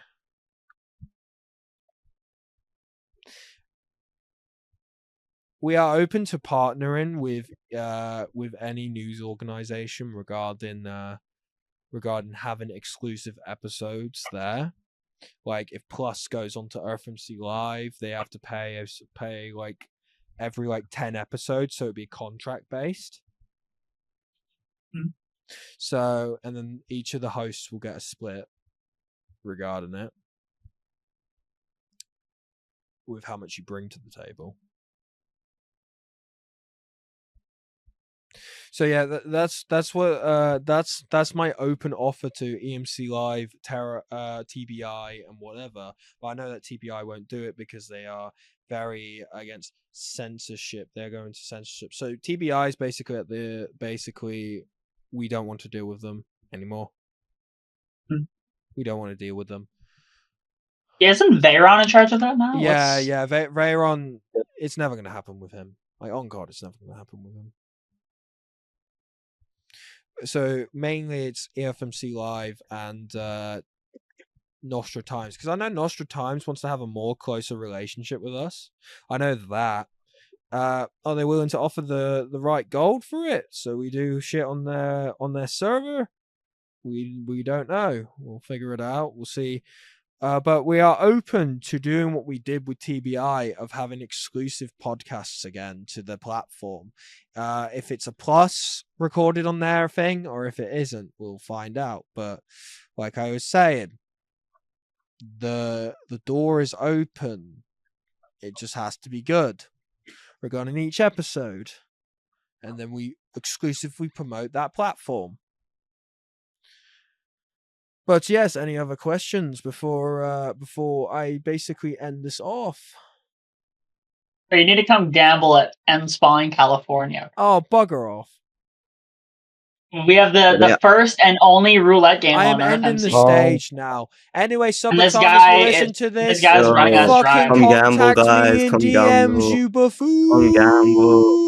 We are open to partnering with any news organization regarding having exclusive episodes there. Like, if Plus goes on to Earth MC Live, they have to pay like every 10 episodes, so it'd be contract based. So, and then each of the hosts will get a split regarding it with how much you bring to the table. So yeah, that's my open offer to EMC Live, Terra, TBI, and whatever. But I know that TBI won't do it because they are very against censorship. They're going to censorship. So TBI is basically we don't want to deal with them anymore. We don't want to deal with them. Yeah, isn't Veyron in charge of that now? Yeah. Veyron, it's never going to happen with him. Like, on God, it's never going to happen with him. So mainly it's EFMC Live and Nostra Times, because I know Nostra Times wants to have a more closer relationship with us. I know that. Are they willing to offer the right gold for it? So we do shit on their server? We don't know. We'll figure it out. We'll see. But we are open to doing what we did with TBI of having exclusive podcasts again to the platform. If it's a plus recorded on their thing, or if it isn't, we'll find out. But like I was saying, the door is open. It just has to be good. regarding each episode. And then we exclusively promote that platform. But yes, any other questions before I basically end this off? You need to come gamble at N-Spawn, California. Oh, bugger off. We have the first and only roulette game I am on Earth. ending the MC. stage now. Anyway, this Subatomic guy will listen is- to this this. guy's running us dry. Fucking Come gamble, contact guys. me in Come DMs, gamble. you buffoon. Come gamble.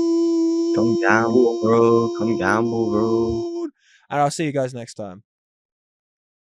Come gamble, bro. Come gamble, bro. And I'll see you guys next time.